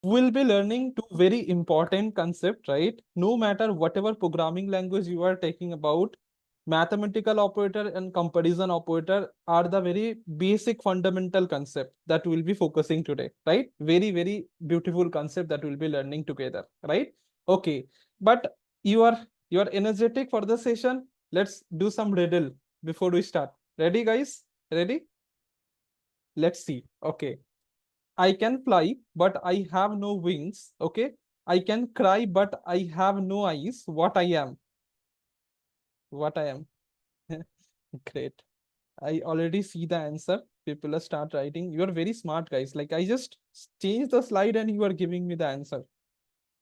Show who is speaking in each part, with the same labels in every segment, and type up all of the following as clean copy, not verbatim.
Speaker 1: We'll be learning two very important concept, right? No matter whatever programming language you are taking about, mathematical operator and comparison operator are the very basic fundamental concept that we'll be focusing today, right? Very, very beautiful concept that we'll be learning together, right? Okay, but you are energetic for the session. Let's do some riddle before we start. Ready, guys? Ready? Let's see. Okay. I can fly, but I have no wings. Okay. I can cry, but I have no eyes. What I am? What I am? Great. I already see the answer. People are start writing. You are very smart, guys. Like I just changed the slide and you are giving me the answer.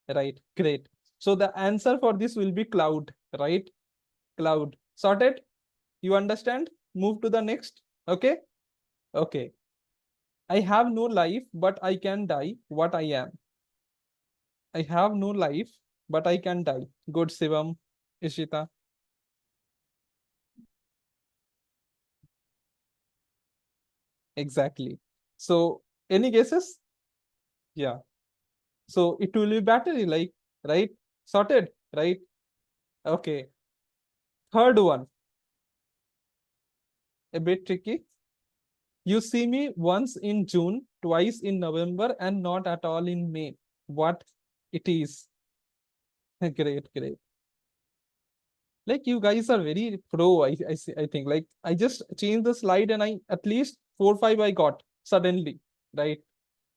Speaker 1: Right. Great. So the answer for this will be cloud, right? Cloud. Sorted? You understand? Move to the next. Okay. Okay. I have no life, but I can die. What I am? I have no life, but I can die. Good, Shivam, Ishita. Exactly. So, any guesses? Yeah. So it will be battery, like, right? Sorted, right? Okay. Third one, a bit tricky. You see me once in June, twice in November, and not at all in May. What it is? Great, great. Like you guys are very pro. I think. Like I just changed the slide and I at least 4, 5 I got suddenly, right?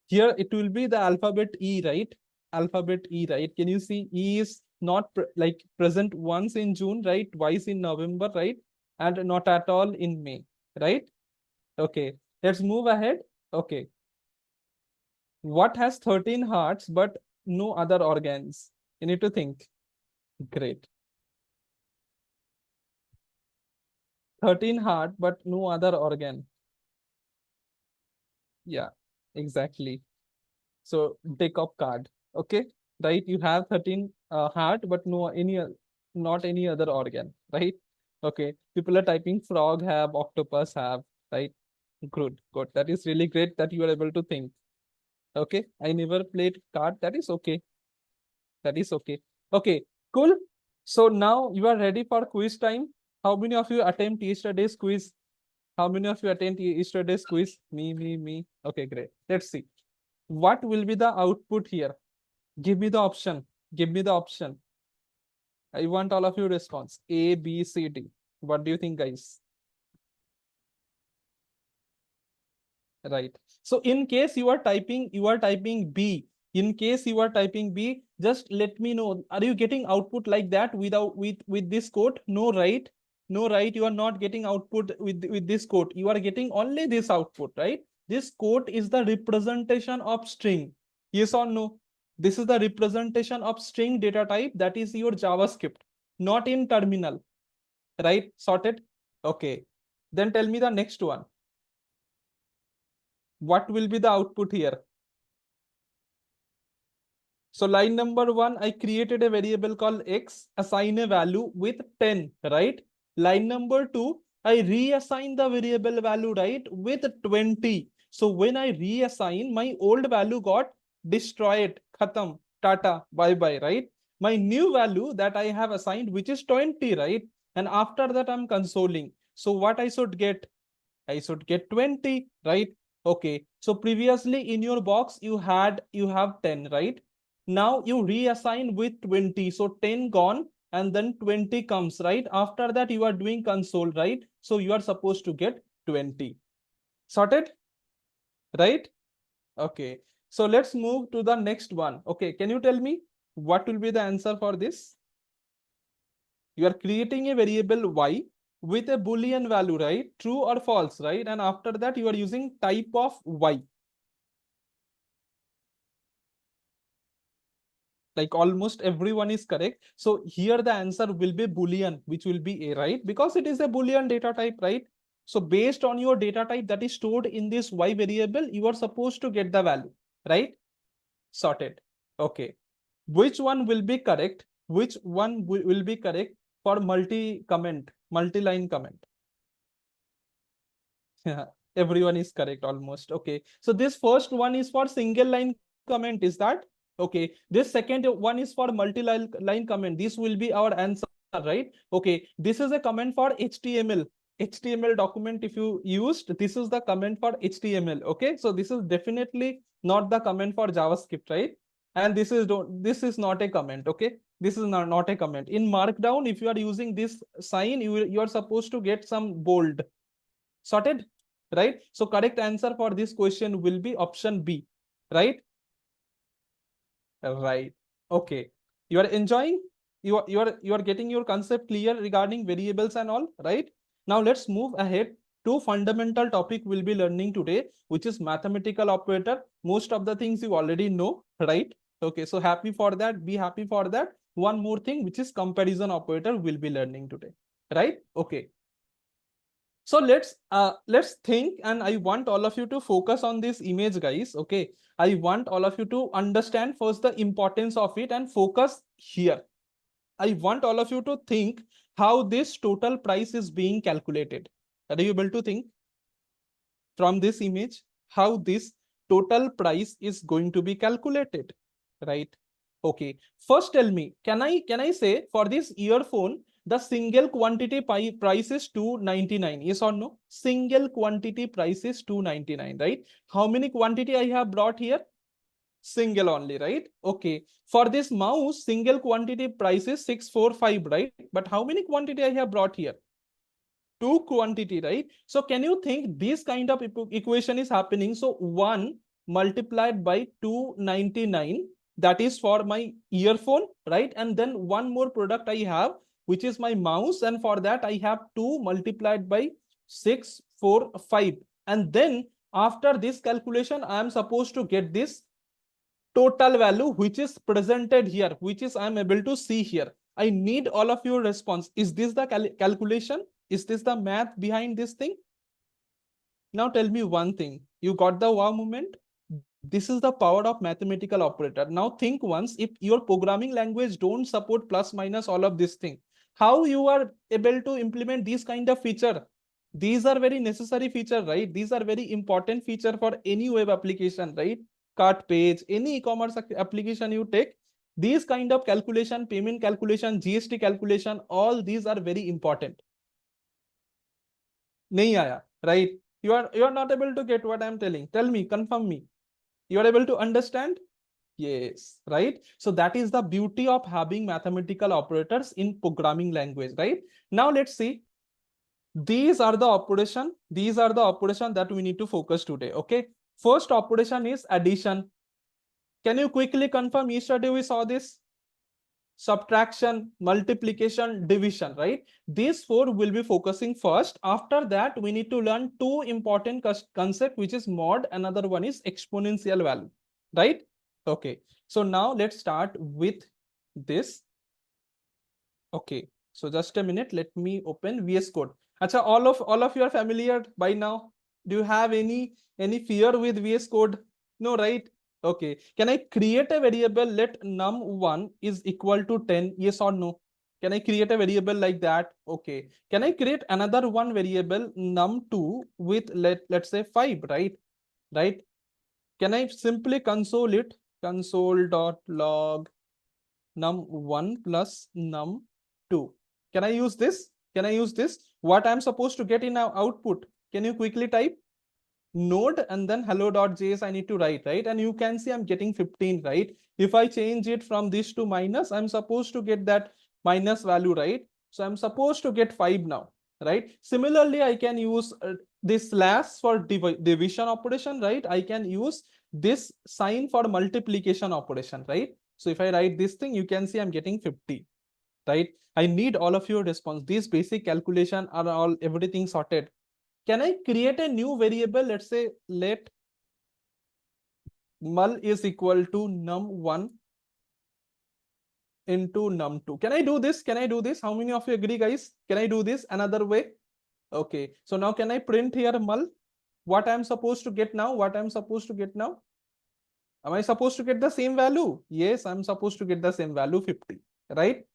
Speaker 1: Here it will be the alphabet E, right? Alphabet E, right? Can you see E is not like present once in June, right? Twice in November, right? And not at all in May, right? Okay, let's move ahead. Okay, what has 13 hearts but no other organs? You need to think. Great. 13 heart but no other organ. Yeah, exactly. So take up card. Okay, right? You have 13 heart, but no any not any other organ, right? Okay. People are typing frog have, octopus have, right? Good, good. That is really great that you are able to think. Okay. I never played card. That is okay. That is okay. Okay, cool. So now you are ready for quiz time. How many of you attempt yesterday's quiz? How many of you attend yesterday's quiz? Me. Okay, great. Let's see. What will be the output here? Give me the option. Give me the option. I want all of you response. A, B, C, D. What do you think, guys? Right. So in case you are typing B. In case you are typing B, just let me know. Are you getting output like that without with this code? No, right? No, right? You are not getting output with this code. You are getting only this output, right? This code is the representation of string. Yes or no? This is the representation of string data type. That is your JavaScript, not in terminal, right? Sorted. Okay. Then tell me the next one. What will be the output here? So line number one, I created a variable called x, assign a value with 10, right? Line number two, I reassign the variable value, right, with 20. So when I reassign, my old value got destroyed, khatam, tata, bye bye, right? My new value that I have assigned, which is 20, right? And after that, I'm consoling. So what I should get? I should get 20, right? Okay. So previously in your box, you have 10, right? Now you reassign with 20. So 10 gone and then 20 comes, right? After that, you are doing console, right? So you are supposed to get 20. Sorted, right? Okay. So let's move to the next one. Okay. Can you tell me what will be the answer for this? You are creating a variable y with a boolean value, right? True or false, right? And after that, you are using type of y. Like almost everyone is correct. So here the answer will be boolean, which will be a, right? Because it is a boolean data type, right? So based on your data type that is stored in this y variable, you are supposed to get the value, right? Sorted. Okay. Which one will be correct? Which one will be correct for multi-line comment? Yeah, everyone is correct almost. Okay. So this first one is for single line comment is that, okay, this second one is for multi-line comment. This will be our answer, right? Okay, this is a comment for HTML document. If you used, this is the comment for HTML. Okay, so this is definitely not the comment for JavaScript, right? And this is not a comment. Okay, this is not a comment. In Markdown, if you are using this sign, you are supposed to get some bold. Sorted, right? So correct answer for this question will be option B, right? Right. Okay. You are enjoying? You are getting your concept clear regarding variables and all, right? Now let's move ahead to fundamental topic we'll be learning today, which is mathematical operator. Most of the things you already know, right? Okay, so happy for that. Be happy for that. One more thing, which is comparison operator, we'll be learning today, right? Okay. So let's think, and I want all of you to focus on this image, guys. Okay, I want all of you to understand first the importance of it and focus here. I want all of you to think how this total price is being calculated. Are you able to think from this image how this total price is going to be calculated, right? Okay, first tell me, can I say for this earphone the single quantity price is 299? Yes or no? Single quantity price is 299, right? How many quantity I have brought here? Single only, right? Okay, for this mouse single quantity price is 645, right? But how many quantity I have brought here? Two quantity, right? So can you think this kind of equation is happening? So 1 multiplied by 299, that is for my earphone, right? And then one more product I have, which is my mouse, and for that I have 2 multiplied by 645. And then after this calculation, I am supposed to get this total value, which is presented here, which is I am able to see here. I need all of your response. Is this the calculation? Is this the math behind this thing? Now tell me one thing. You got the wow moment? This is the power of mathematical operator. Now think once, if your programming language don't support plus minus all of this thing, how you are able to implement this kind of feature? These are very necessary feature, right? These are very important feature for any web application, right? Cart page, any e-commerce application you take, these kind of calculation, payment calculation, GST calculation, all these are very important. Nahi aaya, right? You are not able to get what I'm telling. Tell me, confirm me. You are able to understand? Yes, right? So that is the beauty of having mathematical operators in programming language, right? Now let's see. These are the operation. These are the operation that we need to focus today. Okay. First operation is addition. Can you quickly confirm? Yesterday we saw this. Subtraction, multiplication, division, right? These four will be focusing first. After that, we need to learn two important concept, which is mod. Another one is exponential value, right? Okay. So now let's start with this. Okay. So just a minute. Let me open VS Code. Acha, all of you are familiar by now. Do you have any fear with VS Code? No, right? Okay. Can I create a variable? Let num1 is equal to 10. Yes or no? Can I create a variable like that? Okay. Can I create another one variable num2 with let's say 5, right? Right? Can I simply console it? Console.log num1 plus num2. Can I use this? Can I use this? What I'm supposed to get in our output? Can you quickly type? Node and then hello.js I need to write, right? And you can see I'm getting 15, right? If I change it from this to minus, I'm supposed to get that minus value, right? So I'm supposed to get 5 now, right? Similarly, I can use this slash for division operation, right? I can use this sign for multiplication operation, right? So if I write this thing, you can see I'm getting 50, right? I need all of your response. These basic calculation are all everything sorted. Can I create a new variable? Let's say let mul is equal to num1 into num2. Can I do this? Can I do this? How many of you agree, guys? Can I do this another way? Okay. So now can I print here mul? What I'm supposed to get now? What I'm supposed to get now? Am I supposed to get the same value? Yes, I'm supposed to get the same value, 50, right?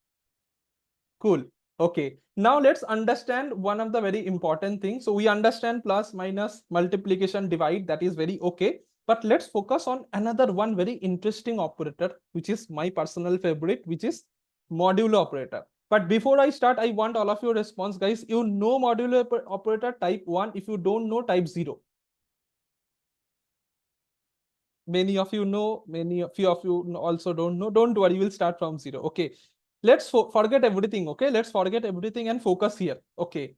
Speaker 1: Cool. Okay. Now let's understand one of the very important things. So we understand plus, minus, multiplication, divide. That is very okay. But let's focus on another one very interesting operator, which is my personal favorite, which is modulo operator. But before I start, I want all of your response, guys. You know modulo operator type 1. If you don't know, type 0. Many of you know, few of you also don't know. Don't worry, we'll start from 0. Okay. Let's forget everything. Okay. Let's forget everything and focus here. Okay.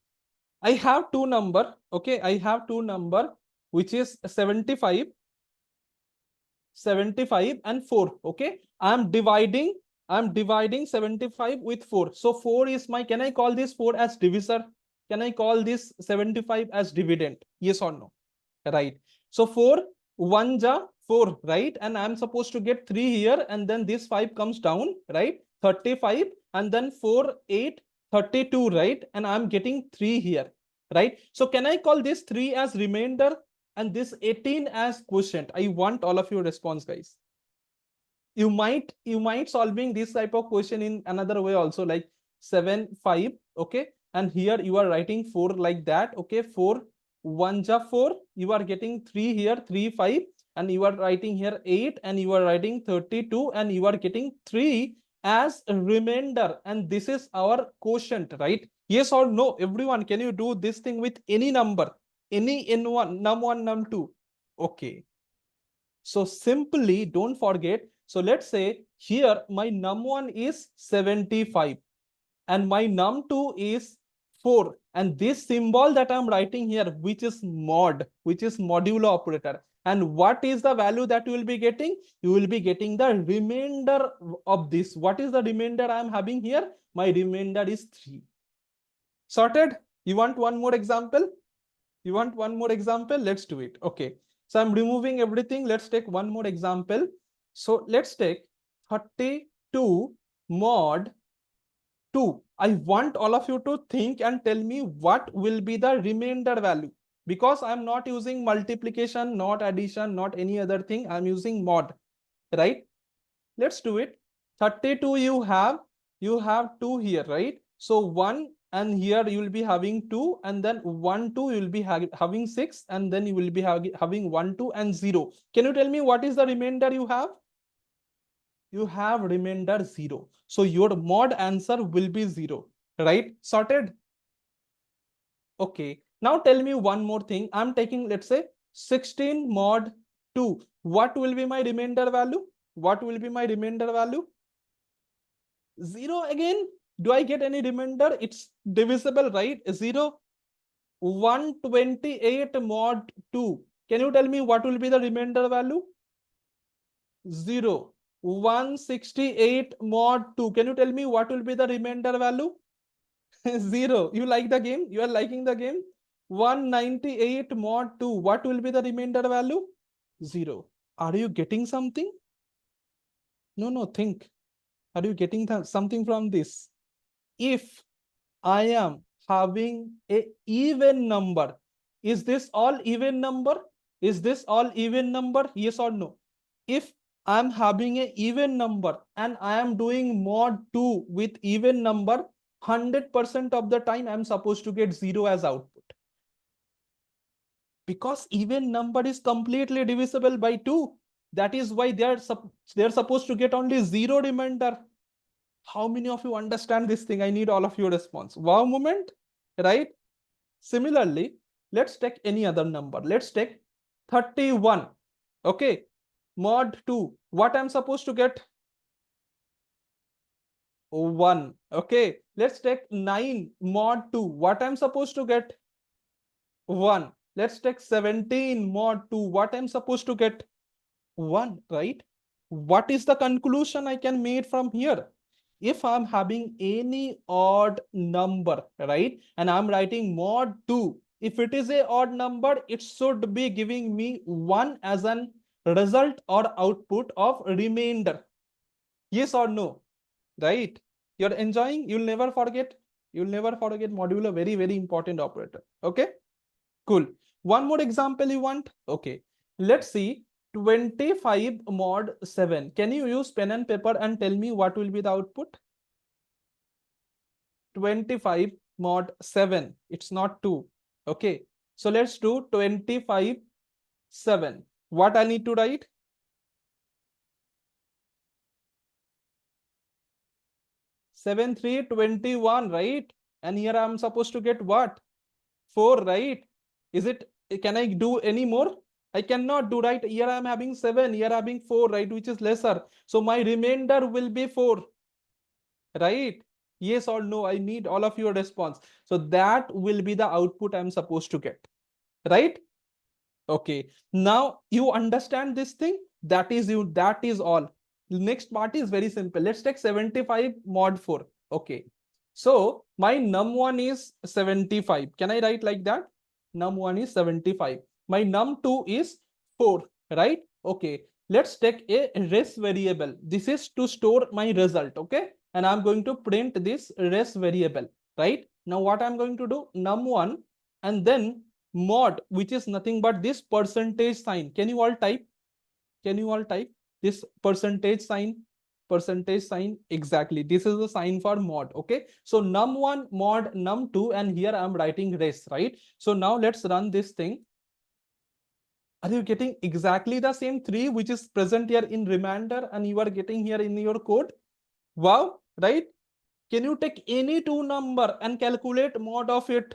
Speaker 1: I have two number. Okay. I have two number, which is 75 and 4. Okay. I'm dividing 75 with 4. So 4 is my, can I call this 4 as divisor? Can I call this 75 as dividend? Yes or no? Right. So 4, 1 ja 4, right? And I'm supposed to get 3 here, and then this 5 comes down, right? 35, and then 4, 8, 32, right? And I'm getting 3 here, right? So can I call this 3 as remainder and this 18 as quotient? I want all of your response, guys. You might solving this type of question in another way also, like 7, 5, okay? And here you are writing 4 like that, okay? 4, 1 ja 4, you are getting 3 here, 3, 5, and you are writing here 8, and you are writing 32, and you are getting 3 as a remainder, and this is our quotient, right? Yes or no? Everyone, can you do this thing with any number, any n1, num1, num2? Okay. So simply don't forget. So let's say here my num1 is 75 and my num2 is 4. And this symbol that I'm writing here, which is mod, which is modulo operator. And what is the value that you will be getting? You will be getting the remainder of this. What is the remainder I'm having here? My remainder is 3. Sorted? You want one more example? You want one more example? Let's do it. Okay. So I'm removing everything. Let's take one more example. So let's take 32 mod 2. I want all of you to think and tell me what will be the remainder value. Because I'm not using multiplication, not addition, not any other thing. I'm using mod, right? Let's do it. 32 you have 2 here, right? So 1, and here you will be having 2, and then 1, 2, you will be having 6, and then you will be having 1, 2, and 0. Can you tell me what is the remainder you have? You have remainder 0. So your mod answer will be 0, right? Sorted? Okay. Now tell me one more thing. I'm taking, let's say, 16 mod 2. What will be my remainder value? What will be my remainder value? 0 again. Do I get any remainder? It's divisible, right? 0. 128 mod 2. Can you tell me what will be the remainder value? 0. 168 mod 2. Can you tell me what will be the remainder value? 0. You like the game? You are liking the game? 198 mod 2. What will be the remainder value? 0. Are you getting something? No, think. Are you getting something from this? If I am having a even number, is this all even number? Is this all even number? Yes or no? If I'm having a even number and I am doing mod 2 with even number, 100% of the time I'm supposed to get 0 as output. Because even number is completely divisible by 2. That is why they're supposed to get only 0 remainder. How many of you understand this thing? I need all of your response. Wow moment, right? Similarly, let's take any other number. Let's take 31. Okay. Mod 2. What I'm supposed to get? 1. Okay. Let's take 9 mod 2. What I'm supposed to get? 1. Let's take 17 mod 2. What I'm supposed to get? 1, right? What is the conclusion I can make from here? If I'm having any odd number, right, and I'm writing mod 2, if it is a odd number, it should be giving me 1 as an result or output of remainder. Yes or no? Right? You're enjoying? You'll never forget. You'll never forget modulo, very, very important operator. Okay? Cool. One more example you want? Okay. Let's see. 25 mod 7. Can you use pen and paper and tell me what will be the output? 25 mod 7. It's not 2. Okay. So let's do 25 7. What I need to write? 7, 3, 21, right? And here I'm supposed to get what? 4, right? Is it, can I do any more? I cannot do, right? Here I'm having 7, here I'm having 4, right? Which is lesser. So my remainder will be 4, right? Yes or no? I need all of your response. So that will be the output I'm supposed to get, right? Okay. Now you understand this thing. That is you. That is all. Next part is very simple. Let's take 75 mod 4. Okay. So my num1 is 75. Can I write like that? Num1 is 75. My num2 is 4, right? Okay. Let's take a res variable. This is to store my result. Okay. And I'm going to print this res variable, right? Now what I'm going to do? Num1 and then mod, which is nothing but this percentage sign. Can you all type? Can you all type this percentage sign? Percentage sign, exactly. This is the sign for mod. Okay. So num1 mod num2, and here I'm writing res, right? So now let's run this thing. Are you getting exactly the same 3 which is present here in remainder and you are getting here in your code? Wow, right? Can you take any two number and calculate mod of it?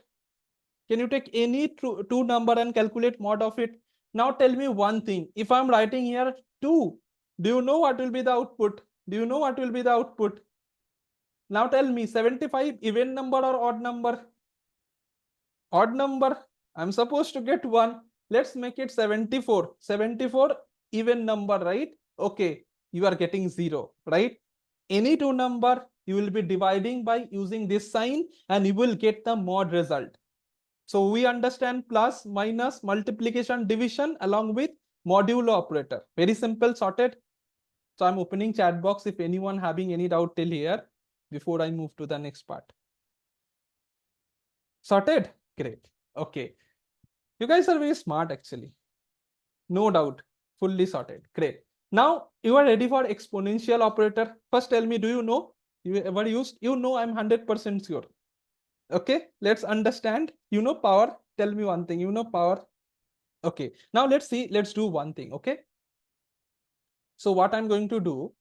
Speaker 1: Can you take any two number and calculate mod of it? Now tell me one thing. If I'm writing here 2, do you know what will be the output? Do you know what will be the output? Now tell me, 75 even number or odd number? Odd number. I'm supposed to get 1. Let's make it 74. 74 even number, right? Okay, you are getting 0, right? Any two number, you will be dividing by using this sign and you will get the mod result. So we understand plus, minus, multiplication, division along with modulo operator. Very simple, sorted. So I'm opening chat box if anyone having any doubt till here before I move to the next part. Sorted? Great. Okay. You guys are very smart actually. No doubt. Fully sorted. Great. Now you are ready for exponential operator. First tell me, do you know? You ever used? You know, I'm 100% sure. Okay. Let's understand. You know power. Tell me one thing. You know power. Okay. Now let's see. Let's do one thing. Okay. So what I'm going to do.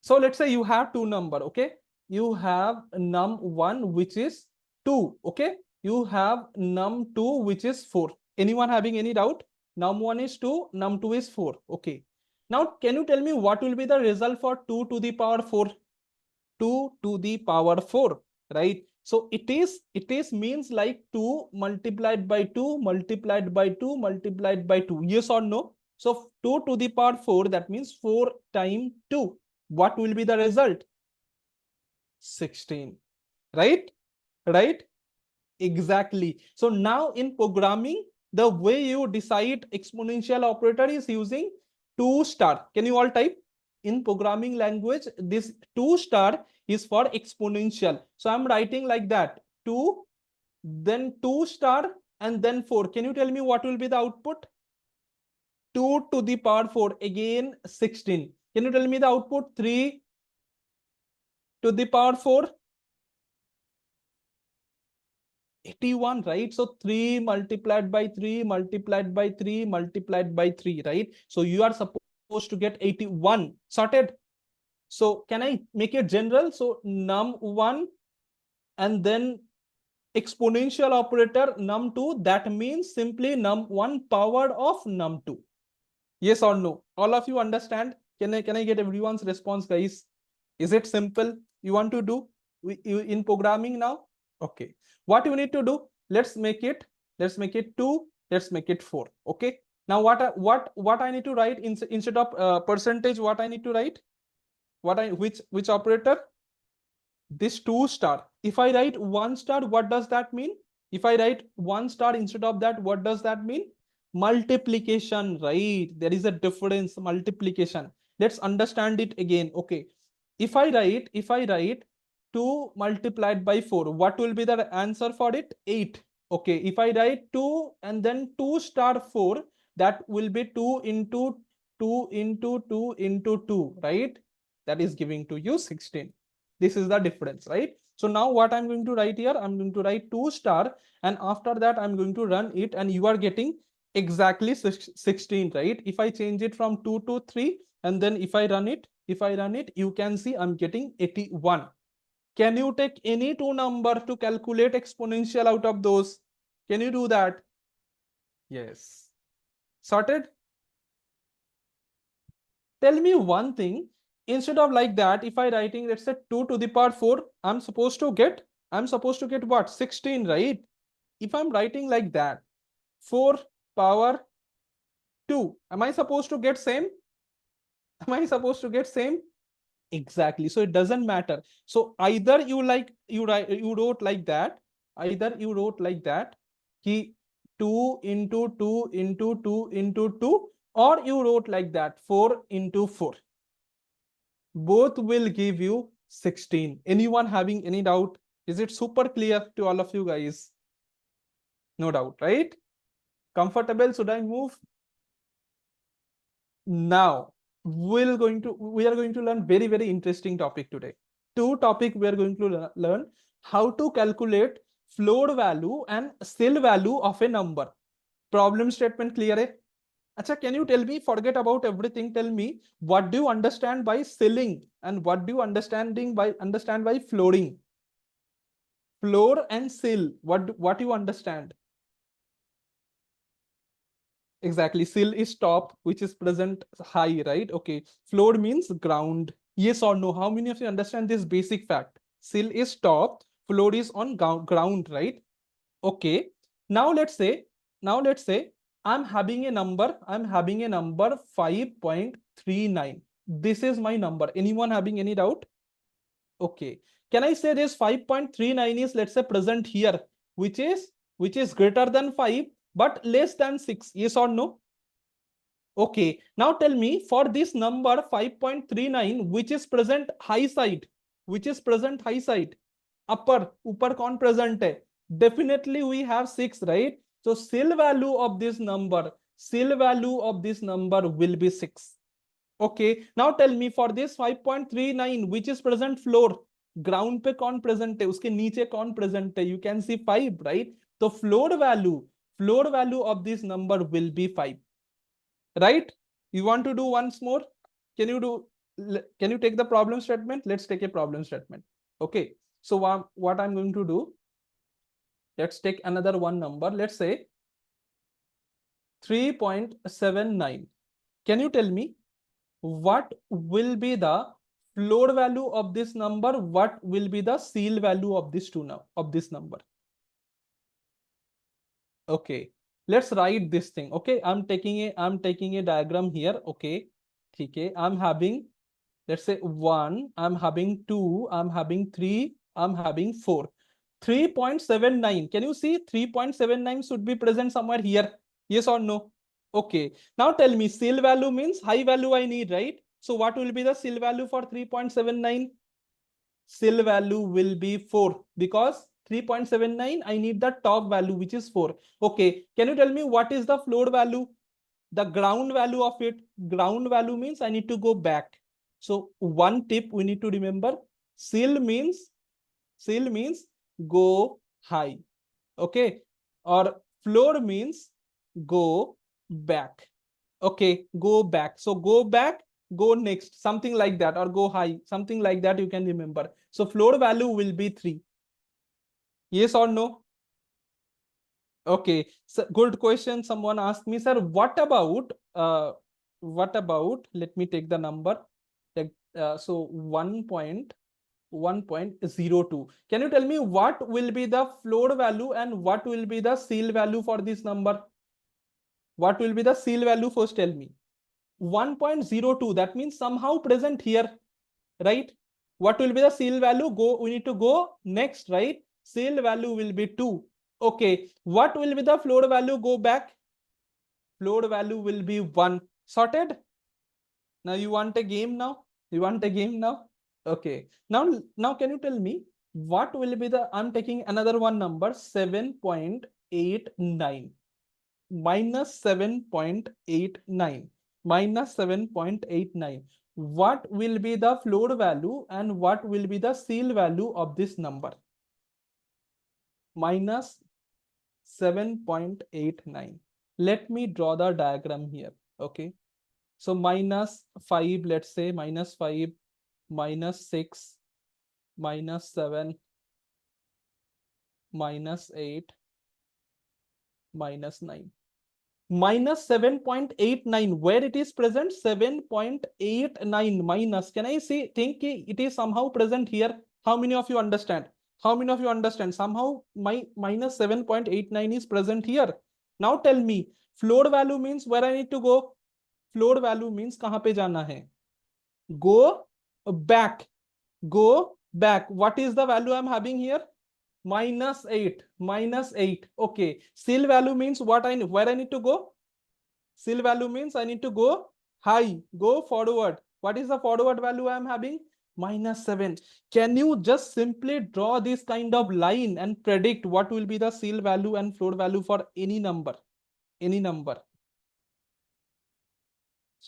Speaker 1: So let's say you have two number. Okay. You have num1 which is 2. Okay. You have num2 which is 4. Anyone having any doubt? Num1 is 2, num2 is 4. Okay. Now can you tell me what will be the result for 2 to the power 4? 2 to the power 4, right? So it is means like 2 multiplied by 2 multiplied by 2 multiplied by 2. Yes or no? So 2 to the power 4, that means 4 times 2. What will be the result? 16, right? Right? Exactly. So now in programming, the way you decide exponential operator is using 2 star. Can you all type? In programming language, this 2 star is for exponential. So I'm writing like that. 2, then 2 star, and then 4. Can you tell me what will be the output? 2 to the power 4. Again, 16. Can you tell me the output? 3 to the power 4. 81, right? So 3 multiplied by 3 multiplied by 3 multiplied by 3, right? So you are supposed to get 81. Sorted? So can I make it general? So num1 and then exponential operator num2, that means simply num1 powered of num2. Yes or no? All of you understand? Can I get everyone's response, guys? Is it simple? You want to do in programming now? Okay. What you need to do? Let's make it 2. Let's make it 4. Okay. Now what I need to write instead of percentage? What I need to write? Which operator? This 2 star. If I write 1 star, what does that mean? If I write 1 star instead of that, what does that mean? Multiplication, right? There is a difference. Multiplication. Let's understand it again. Okay. If I write 2 multiplied by 4, what will be the answer for it? 8. Okay. If I write 2 and then 2 star 4, that will be 2 into 2 into 2 into 2, right? That is giving to you 16. This is the difference, right? So now what I'm going to write here, I'm going to write 2 star, and after that I'm going to run it, and you are getting Exactly 16, right? If I change it from 2 to 3, and then if I run it, you can see I'm getting 81. Can you take any two number to calculate exponential out of those? Can you do that? Yes. Sorted? Tell me one thing. Instead of like that, if I writing, let's say 2 to the power 4, I'm supposed to get what? 16, right? If I'm writing like that, 4 power 2, am I supposed to get same? Am I supposed to get same? Exactly. So it doesn't matter. So either you wrote like that, ki 2 into 2 into 2 into 2, or you wrote like that 4 into 4. Both will give you 16. Anyone having any doubt? Is it super clear to all of you guys? No doubt, right? Comfortable? Should I move? Now we are going to learn very interesting topic today. Two topic we are going to learn: how to calculate floor value and cell value of a number. Problem statement clear hai? Acha, can you tell me, forget about everything, tell me what do you understand by ceiling and what do you understand by flooring? Floor and sill, what you understand? Exactly. Sill is top, which is present high, right? Okay. Floor means ground. Yes or no? How many of you understand this basic fact? Sill is top, floor is on ground, right? Okay. Now let's say, I'm having a number 5.39. This is my number. Anyone having any doubt? Okay. Can I say this 5.39 is, let's say, present here, which is greater than 5 but less than 6? Yes or no? Okay. Now tell me, for this number 5.39, which is present high side, upper कौन present है? Definitely we have 6, right? So cell value of this number will be 6. Okay. Now tell me, for this 5.39, which is present floor, ground पे कौन present है? उसके नीचे कौन present है? You can see 5, right? So floor value of this number will be 5. Right? You want to do once more? Can you take the problem statement? Let's take a problem statement. Okay. So what I'm going to do, let's take another one number. Let's say 3.79. Can you tell me what will be the floor value of this number? What will be the seal value of this number? Okay. Let's write this thing. Okay. I'm taking a diagram here. Okay. Okay. I'm having, let's say 1, I'm having 2, I'm having 3, I'm having 4. 3.79. Can you see 3.79 should be present somewhere here? Yes or no? Okay. Now tell me, seal value means high value I need, right? So what will be the seal value for 3.79? Seal value will be 4, because 3.79 I need the top value, which is 4. Okay. Can you tell me what is the floor value? The ground value of it. Ground value means I need to go back. So one tip we need to remember: seal means go high. Okay. Or floor means go back. Okay. Go back. So go back, go next, something like that, or go high, something like that you can remember. So floor value will be 3. Yes or no? Okay, so good question. Someone asked me, sir, let me take the number. Like, so 1.1.02. Can you tell me what will be the floor value and what will be the seal value for this number? What will be the seal value? First tell me. 1.02, that means somehow present here, right? What will be the seal value? We need to go next, right? Seal value will be 2. Okay, what will be the floor value? Go back. Floor value will be 1. Sorted? Now you want a game now? Okay. Now can you tell me what will be the, I'm taking another one number, 7.89 minus 7.89 minus 7.89. What will be the floor value and what will be the seal value of this number? Minus 7.89. Let me draw the diagram here. Okay. So -5, let's say -5, -6, -7, -8, -9. -7.89, where it is present 7.89 minus. Can I say, think it is somehow present here? How many of you understand? How many of you understand? Somehow my -7.89 is present here. Now tell me, floor value means where I need to go? Floor value means kahan pe jana hai? Go back. Go back. What is the value I'm having here? -8. -8. Okay. Still value means what where I need to go? Still value means I need to go high, go forward. What is the forward value I am having? -7. Can you just simply draw this kind of line and predict what will be the seal value and floor value for any number? Any number.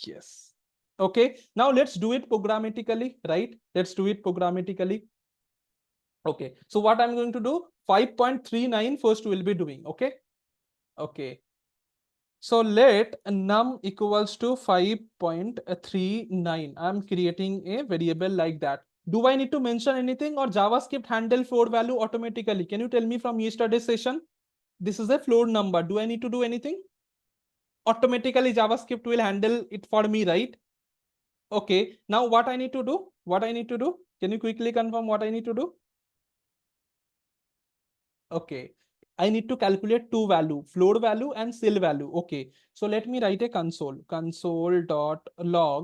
Speaker 1: Yes. Okay. Now let's do it programmatically, right? Let's do it programmatically. Okay. So what I'm going to do, 5.39 first will be doing. Okay. Okay. So let num equals to 5.39. I'm creating a variable like that. Do I need to mention anything, or JavaScript handle floor value automatically? Can you tell me from yesterday's session? This is a floor number. Do I need to do anything? Automatically JavaScript will handle it for me, right? Okay. Now what I need to do? What I need to do? Can you quickly confirm what I need to do? Okay. I need to calculate two value, floor value and seal value. Okay. So let me write a console.log,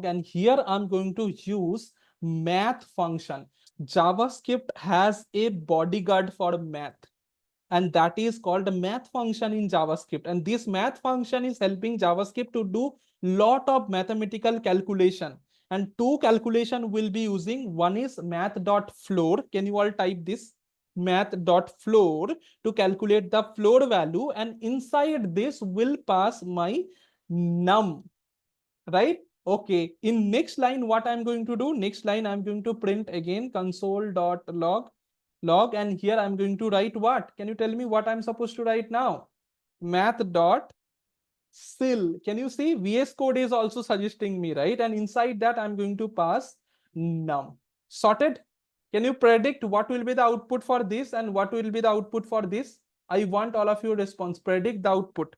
Speaker 1: and here I'm going to use math function. JavaScript has a bodyguard for math, and that is called a math function in JavaScript. And this math function is helping JavaScript to do lot of mathematical calculation. And two calculation will be using. One is math.floor. Can you all type this? Math.floor to calculate the floor value, and inside this will pass my num, right? Okay. In next line, what I'm going to do? Next line, I'm going to print again console.log, and here I'm going to write what? Can you tell me what I'm supposed to write now? Math.seal. Can you see? VS Code is also suggesting me, right? And inside that, I'm going to pass num. Sorted? Can you predict what will be the output for this and what will be the output for this? I want all of your response. Predict the output.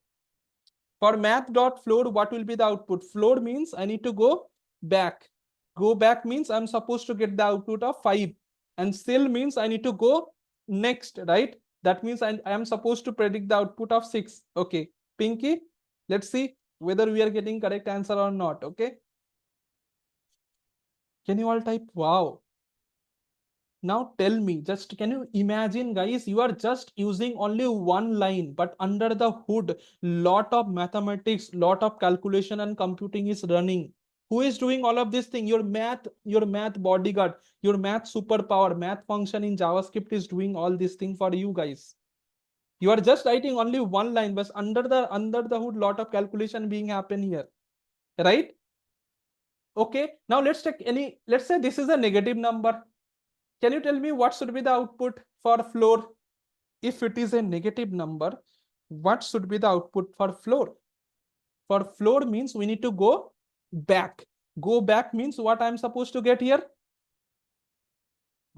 Speaker 1: For math.floor, what will be the output? Floor means I need to go back. Go back means I'm supposed to get the output of 5. And still means I need to go next, right? That means I am supposed to predict the output of 6. Okay. Pinky, let's see whether we are getting correct answer or not. Okay. Can you all type? Wow. Now tell me, just can you imagine, guys, you are just using only one line, but under the hood, lot of mathematics, lot of calculation and computing is running. Who is doing all of this thing? Your math bodyguard, your math superpower, math function in JavaScript is doing all this thing for you guys. You are just writing only one line, but under the hood, lot of calculation being happen here, right? Okay. Now let's take let's say this is a negative number. Can you tell me what should be the output for floor? If it is a negative number, what should be the output for floor? For floor means we need to go back. Go back means what I'm supposed to get here?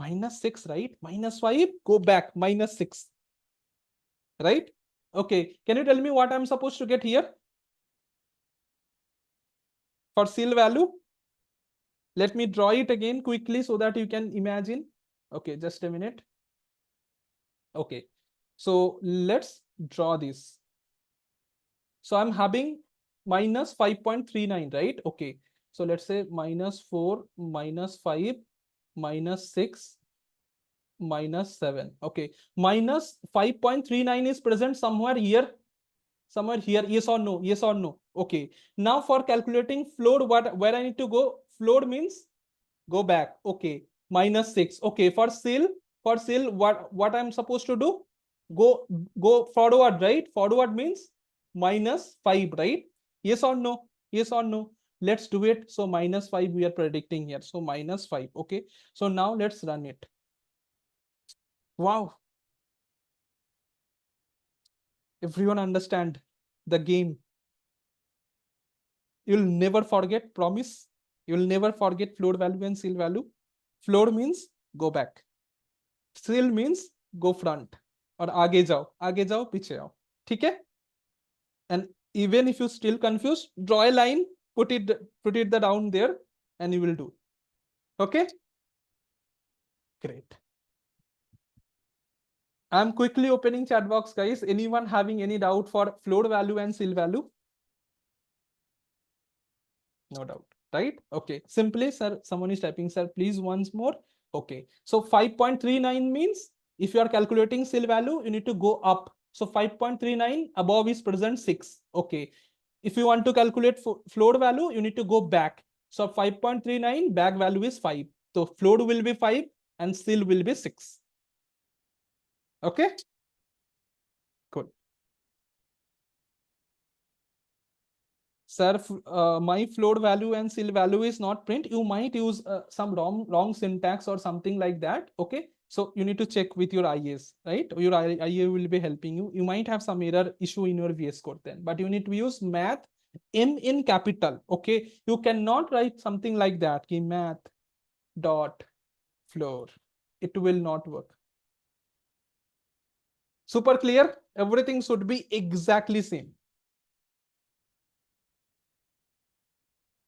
Speaker 1: -6, right? -5, go back, -6. Right? Okay. Can you tell me what I'm supposed to get here? For seal value? Let me draw it again quickly so that you can imagine. Okay, just a minute. Okay. So let's draw this. So I'm having -5.39, right? Okay. So let's say -4, -5, -6, -7. Okay. -5.39 is present somewhere here. Somewhere here. Yes or no? Yes or no? Okay. Now for calculating floor, where I need to go? Floor means go back. Okay. -6. Okay. For seal, what I'm supposed to do? Go forward, right? Forward means -5, right? Yes or no? Yes or no? Let's do it. So -5 we are predicting here. So -5. Okay. So now let's run it. Wow. Everyone understand? the game. You'll never forget, promise. You'll never forget float value and seal value. Float means go back. Seal means go front. और आगे जाओ पीछे आओ. ठीक है? And even if you still confused, draw a line, put it down there, and you will do. Okay? Great. I'm quickly opening chat box, guys. Anyone having any doubt for float value and seal value? No doubt, right? Okay. Simply, sir, someone is typing, sir, please once more. Okay. So 5.39 means if you are calculating seal value, you need to go up. So 5.39 above is present 6. Okay. If you want to calculate float value, you need to go back. So 5.39 back value is 5. So float will be 5 and seal will be 6. Okay. Good. Sir, my float value and seal value is not print. You might use some wrong syntax or something like that. Okay. So you need to check with your IAs, right? Your IA will be helping you. You might have some error issue in your VS Code then, but you need to use math M in capital. Okay. You cannot write something like that. Math dot floor. It will not work. Super clear? Everything should be exactly same.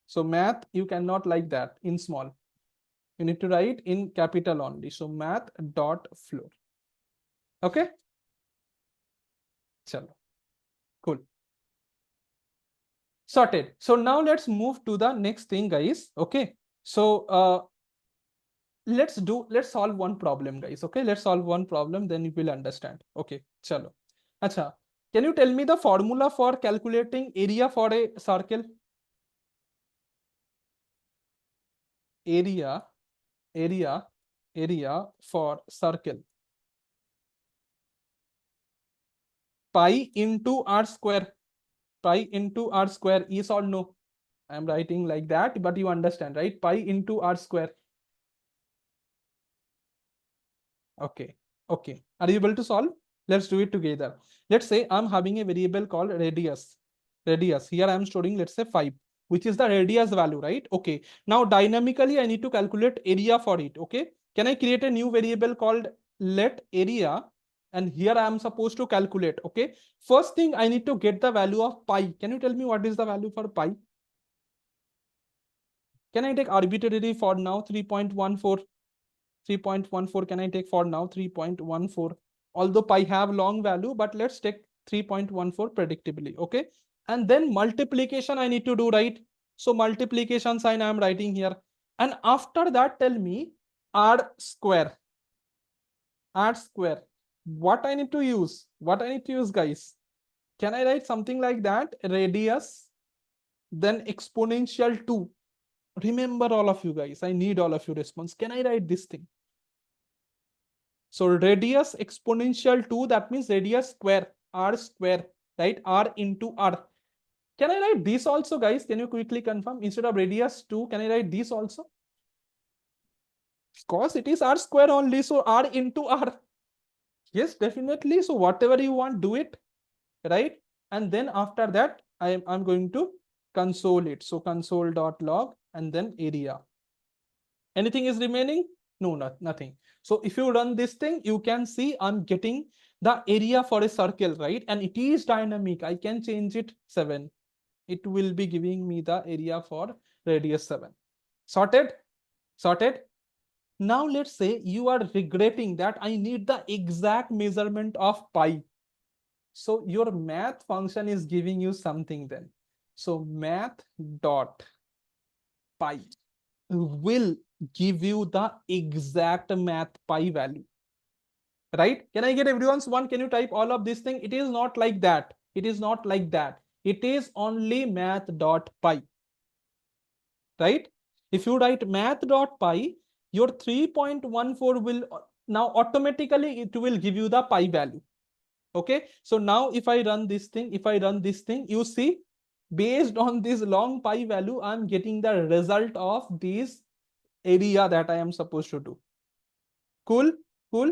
Speaker 1: So math, you cannot like that in small. You need to write in capital only. So math dot floor. Okay. Chalo. Cool. Sorted. So now let's move to the next thing, guys. Okay. So let's solve one problem, guys. Okay. Let's solve one problem, then you will understand. Okay. Chalo. Acha. Can you tell me the formula for calculating area for a circle? Area for circle. Pi into r square. Pi into r square, yes or no? I am writing like that, but you understand, right? Pi into r square. Okay. Okay. Are you able to solve? Let's do it together. Let's say I'm having a variable called radius. Radius. Here I am storing, let's say 5, which is the radius value, right? Okay. Now dynamically, I need to calculate area for it. Okay. Can I create a new variable called let area? And here I am supposed to calculate. Okay. First thing, I need to get the value of pi. Can you tell me what is the value for pi? Can I take arbitrary for now 3.14? 3.14 can I take for now 3.14? Although pi have long value, but let's take 3.14 predictably. Okay. And then multiplication I need to do, right? So multiplication sign I am writing here. And after that, tell me r square. R square. What I need to use? What I need to use, guys? Can I write something like that? Radius, then exponential 2. Remember all of you guys, I need all of your response. Can I write this thing? So radius exponential 2, that means radius square, r square, right? R into r. Can I write this also, guys? Can you quickly confirm? Instead of radius 2, can I write this also? Of course, it is r square only, so r into r. Yes, definitely. So whatever you want, do it, right? And then after that, I'm going to console it. So console.log and then area. Anything is remaining? No, nothing. So if you run this thing, you can see I'm getting the area for a circle, right? And it is dynamic. I can change it 7. It will be giving me the area for radius 7. Sorted? Sorted? Now let's say you are regretting that I need the exact measurement of pi. So your math function is giving you something then. So math dot pi will give you the exact math pi value, right? Can I get everyone's one? Can you type all of this thing? It is not like that. It is not like that. It is only math dot pi, right? If you write math dot pi, your 3.14 will now automatically it will give you the pi value. Okay. So now if I run this thing, you see, based on this long pi value, I'm getting the result of this area that I am supposed to do. Cool. Cool.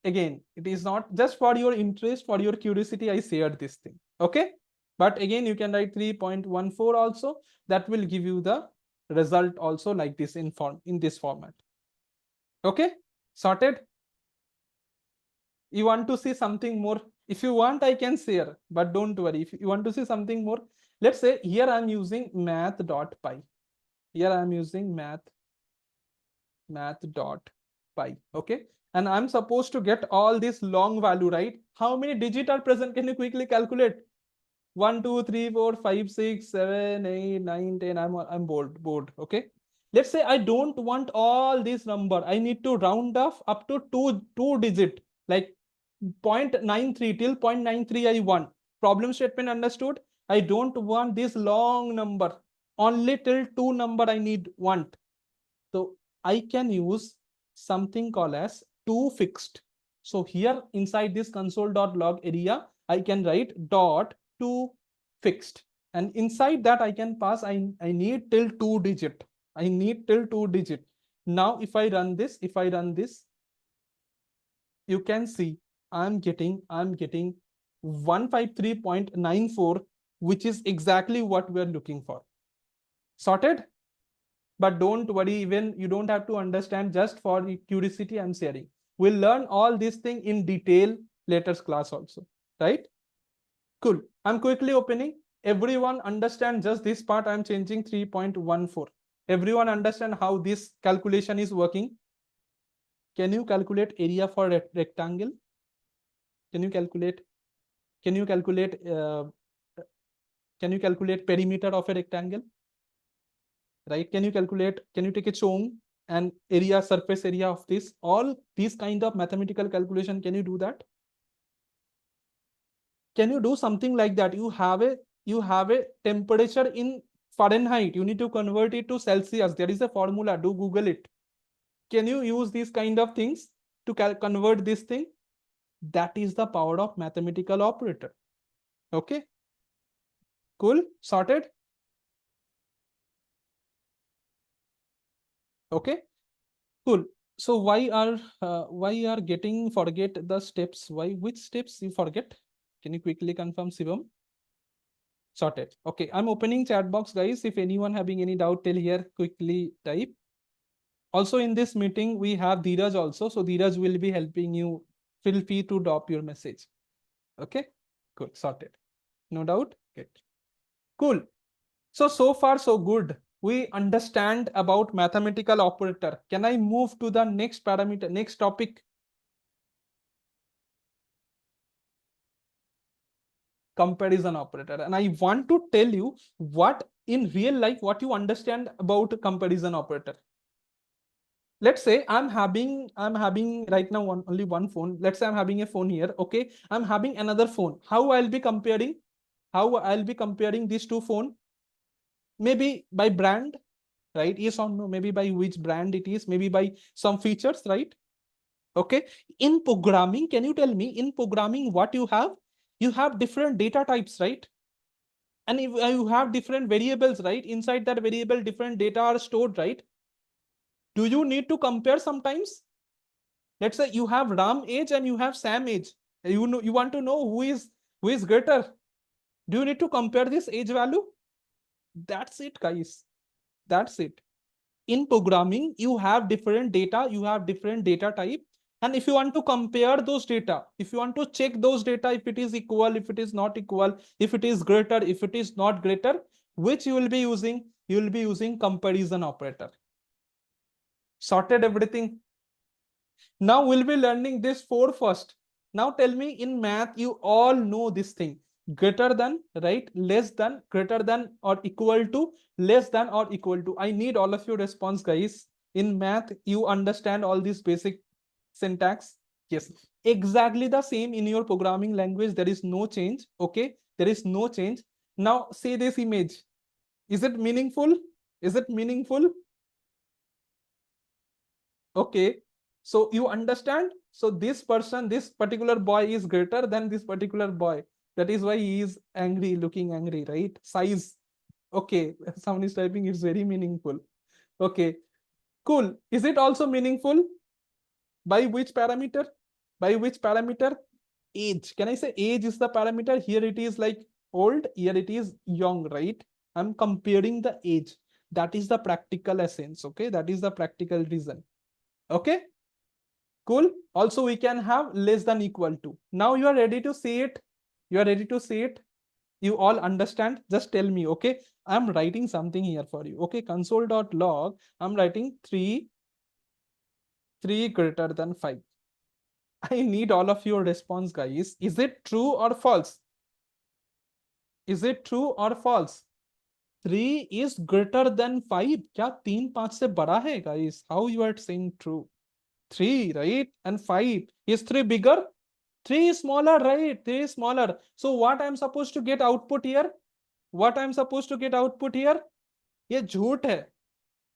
Speaker 1: Again, it is not just for your interest, for your curiosity, I shared this thing. Okay. But again, you can write 3.14 also. That will give you the result also like this in this format. Okay, sorted. You want to see something more? If you want, I can share, but don't worry. If you want to see something more, let's say here I'm using math.py. Here I'm using math.py. Okay, and I'm supposed to get all this long value, right? How many digits are present? Can you quickly calculate? 1, 2, 3, 4, 5, 6, 7, 8, 9, 10. I'm bored. Okay. Let's say I don't want all this number. I need to round off up to two digit, like 0.93 till 0.93 I want. Problem statement understood? I don't want this long number. Only till two number I need want. So I can use something called as toFixed. So here inside this console.log area, I can write dot toFixed. And inside that I can pass, I need till two digit. I need till two digit. Now if I run this, you can see I'm getting 153.94, which is exactly what we're looking for. Sorted? But don't worry, even you don't have to understand, just for curiosity I'm sharing. We'll learn all these things in detail later class also, right? Cool. I'm quickly opening. Everyone understand just this part. I'm changing 3.14. Everyone understand how this calculation is working? Can you calculate area for a rectangle? Can you calculate can you calculate perimeter of a rectangle? Right? Can you take a chong and area, surface area of this, all these kind of mathematical calculation? Can you do that? Can you do something like that? You have a temperature in Fahrenheit, you need to convert it to Celsius. There is a formula, do Google it. Can you use these kind of things to convert this thing? That is the power of mathematical operator. Okay, cool, sorted. Okay, cool. So why are getting forget the steps? Which steps you forget? Can you quickly confirm, Shivam? Sorted. Okay, I'm opening chat box, guys. If anyone having any doubt till here, quickly type. Also in this meeting, we have Dheeraj also. So Dheeraj will be helping you. Feel free to drop your message. Okay, cool, sorted. No doubt. Good. Cool. So far so good. We understand about mathematical operator. Can I move to the next parameter, next topic? Comparison operator. And I want to tell you what in real life, what you understand about comparison operator. Let's say I'm having right now only one phone. Let's say I'm having a phone here. Okay, I'm having another phone. How I'll be comparing? How I'll be comparing these two phone? Maybe by brand, right? Yes or no? Maybe by which brand it is. Maybe by some features, right? Okay. In programming, can you tell me in programming what you have? You have different data types, right? And if you have different variables, right? Inside that variable, different data are stored, right? Do you need to compare sometimes? Let's say you have Ram age and you have Sam age. You want to know who is greater. Do you need to compare this age value? That's it, guys. That's it. In programming, you have different data, you have different data type. And if you want to compare those data, if you want to check those data, if it is equal, if it is not equal, if it is greater, if it is not greater, which you will be using? You will be using comparison operator. Sorted everything. Now we'll be learning this four first. Now tell me, in math, you all know this thing. Greater than, right? Less than, greater than or equal to, less than or equal to. I need all of your response, guys. In math, you understand all these basic syntax? Yes. Exactly the same in your programming language. There is no change. Okay. There is no change. Now say this image. Is it meaningful? Is it meaningful? Okay, so you understand? So this person, this particular boy is greater than this particular boy. That is why he is angry, looking angry, right? Size. Okay, someone is typing, it's very meaningful. Okay, cool. Is it also meaningful? By which parameter? By which parameter? Age. Can I say age is the parameter? Here it is like old, here it is young, right? I'm comparing the age. That is the practical essence, okay? That is the practical reason. Okay, cool. Also, we can have less than equal to. Now you are ready to see it. You are ready to see it. You all understand? Just tell me, okay? I'm writing something here for you. Okay, console.log. I'm writing 3 greater than 5. I need all of your response, guys. Is it true or false? Is it true or false? 3 is greater than 5. क्या 3 5 से बड़ा है, guys? How you are saying true? 3, right? And 5. Is 3 bigger? 3 is smaller, right? 3 is smaller. So what I'm supposed to get output here? What I'm supposed to get output here? ये झूठ है.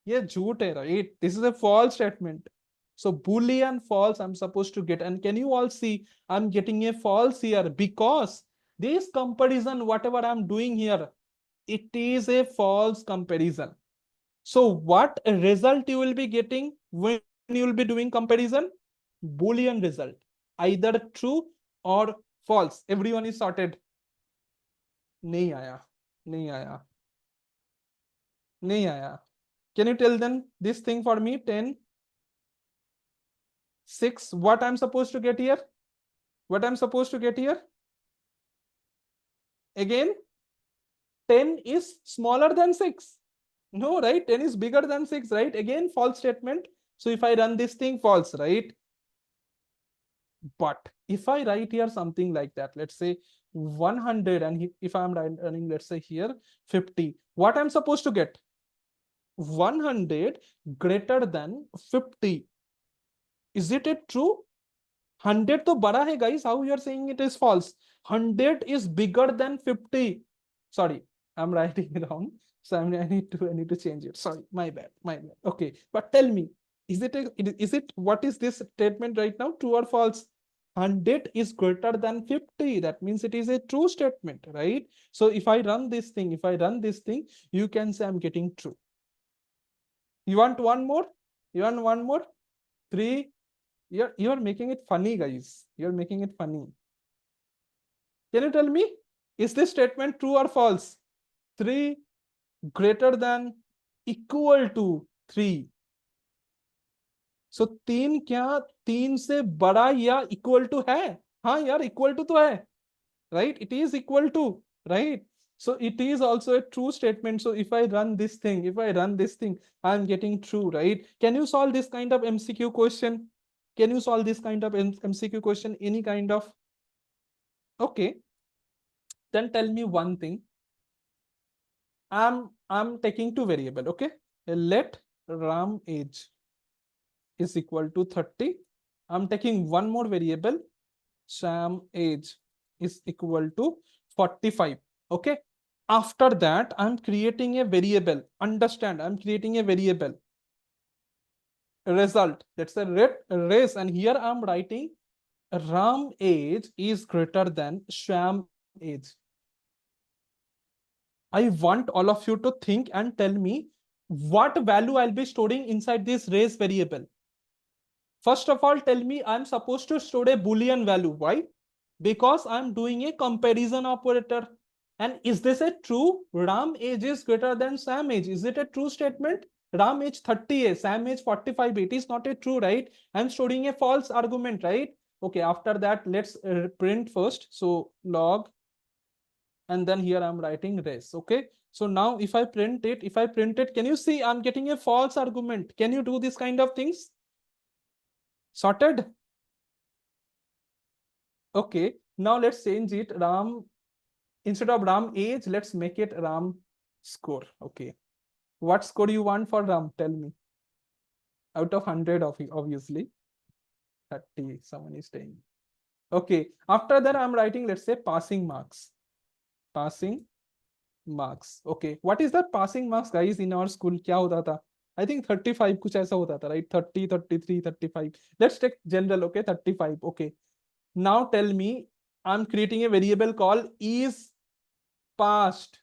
Speaker 1: ये झूठ है, right? This is a false statement. So Boolean false I'm supposed to get. And can you all see I'm getting a false here because this comparison, whatever I'm doing here, it is a false comparison. So what result you will be getting when you will be doing comparison? Boolean result, either true or false. Everyone is sorted. नहीं आया, नहीं आया, नहीं आया. Can you tell them this thing for me? 10, 6. What I'm supposed to get here? What I'm supposed to get here? Again, 10 is smaller than 6. No, right? 10 is bigger than 6, right? Again, false statement. So if I run this thing, false, right? But if I write here something like that, let's say 100, and if I'm running, let's say here 50, what I'm supposed to get? 100 greater than 50. Is it a true? 100 to bada hai, guys. How you are saying it is false? 100 is bigger than 50. Sorry, I'm writing wrong. So I need to change it. Sorry, my bad, my bad. Okay, but tell me, is it what is this statement right now? True or false? 100 is greater than 50. That means it is a true statement, right? So if I run this thing, you can say I'm getting true. You want one more? You want one more? 3. You're making it funny, guys. You're making it funny. Can you tell me, is this statement true or false? 3 greater than equal to 3. So 3 क्या 3 से बड़ा या equal to है? हाँ यार, equal to तो है, right? It is equal to, right? So it is also a true statement. So if I run this thing, I'm getting true, right? Can you solve this kind of MCQ question? Can you solve this kind of MCQ question? Any kind of? Okay. Then tell me one thing. I'm taking 2 variable. Okay. Let RAM age is equal to 30. I'm taking one more variable. Sam age is equal to 45. Okay. After that, I'm creating a variable. Understand, I'm creating a variable. Result. That's a race. And here I'm writing RAM age is greater than Sham age. I want all of you to think and tell me what value I'll be storing inside this race variable. First of all, tell me I'm supposed to store a Boolean value. Why? Because I'm doing a comparison operator. And is this a true? RAM age is greater than Sam age. Is it a true statement? RAM age 30 is, Sam age 45. It is not a true, right? I'm storing a false argument, right? Okay, after that, let's print first. So log, and then here I'm writing res. Okay. So now if I print it, can you see I'm getting a false argument? Can you do this kind of things? Sorted? Okay. Now let's change it. RAM, instead of RAM age, let's make it RAM score. Okay. What score you want for RAM? Tell me. Out of 100, obviously. 30, someone is saying. Okay. After that, I'm writing, let's say, passing marks. Passing marks. Okay. What is that passing marks, guys, in our school? क्या होता था? I think 35 कुछ ऐसा होता था, right? 30, 33, 35. Let's take general, okay? 35. Okay. Now tell me, I'm creating a variable called is passed.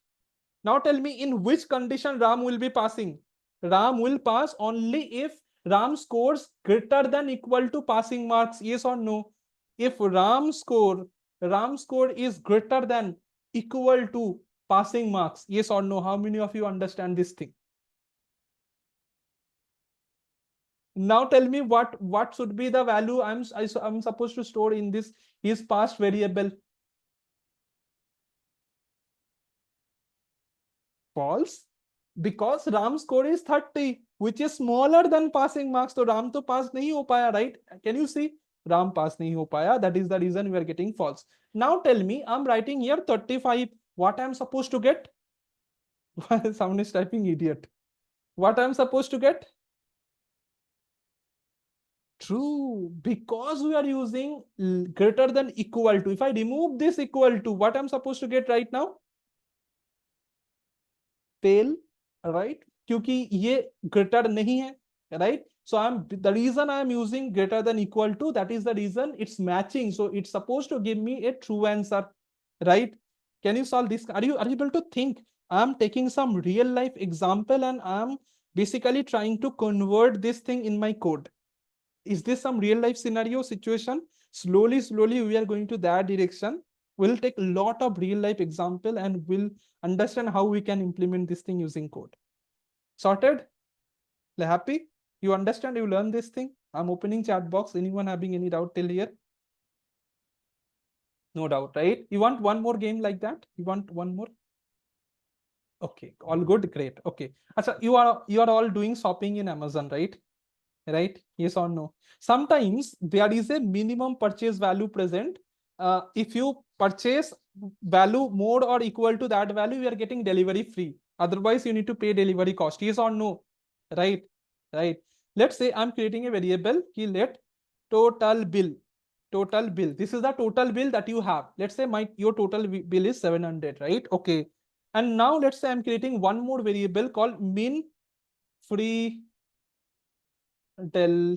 Speaker 1: Now tell me in which condition RAM will be passing. RAM will pass only if RAM scores greater than equal to passing marks. Yes or no? If RAM score is greater than equal to passing marks? Yes or no? How many of you understand this thing? Now tell me what should be the value I'm supposed to store in this is past variable. False, because Ram's score is 30, which is smaller than passing marks. So Ram to pass nahi ho paya, right? Can you see? Ram pass nahi ho paya. That is the reason we are getting false. Now tell me, I'm writing here 35. What I'm supposed to get? Someone is typing idiot. What I'm supposed to get? True, because we are using greater than equal to. If I remove this equal to, what I'm supposed to get right now? Tail, right? क्योंकि ये greater नहीं है, right? So the reason I'm using greater than equal to, that is the reason it's matching. So it's supposed to give me a true answer, right? Can you solve this? Are you able to think? I'm taking some real life example and I'm basically trying to convert this thing in my code. Is this some real life scenario situation? Slowly we are going to that direction. We'll take a lot of real life example and we'll understand how we can implement this thing using code. Sorted? Happy? You understand? You learn this thing? I'm opening chat box. Anyone having any doubt till here? No doubt, right? You want one more game like that? You want one more? Okay, all good, great. Okay. Achha, you are all doing shopping in Amazon, right? Right? Yes or no? Sometimes there is a minimum purchase value present. If you purchase value more or equal to that value, you are getting delivery free. Otherwise, you need to pay delivery cost. Yes or no? Right? Right. Let's say I'm creating a variable. Let total bill. Total bill. This is the total bill that you have. Let's say your total bill is 700, right? Okay. And now let's say I'm creating one more variable called min free del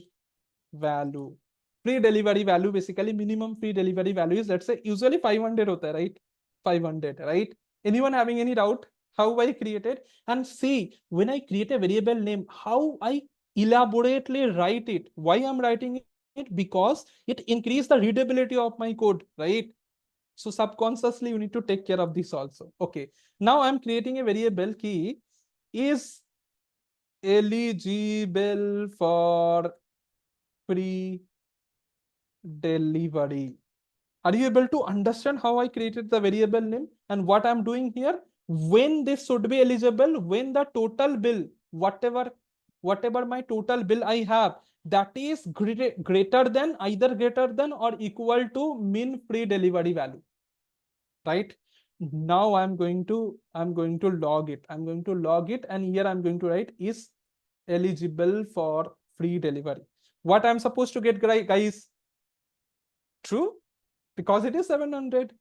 Speaker 1: value. Free delivery value, basically minimum free delivery value is, let's say, usually 500 hota hai, right? 500, right? Anyone having any doubt how I created? And see, when I create a variable name, how I elaborately write it. Why I'm writing it? Because it increases the readability of my code, right? So subconsciously you need to take care of this also. Okay, now I'm creating a variable key is eligible for free delivery. Are you able to understand how I created the variable name and what I'm doing here? When this should be eligible, when the total bill, whatever my total bill I have, that is greater than, either greater than or equal to min free delivery value, right? Now I'm going to log it. I'm going to log it, and here I'm going to write is eligible for free delivery. What I'm supposed to get, guys? True, because it is 700.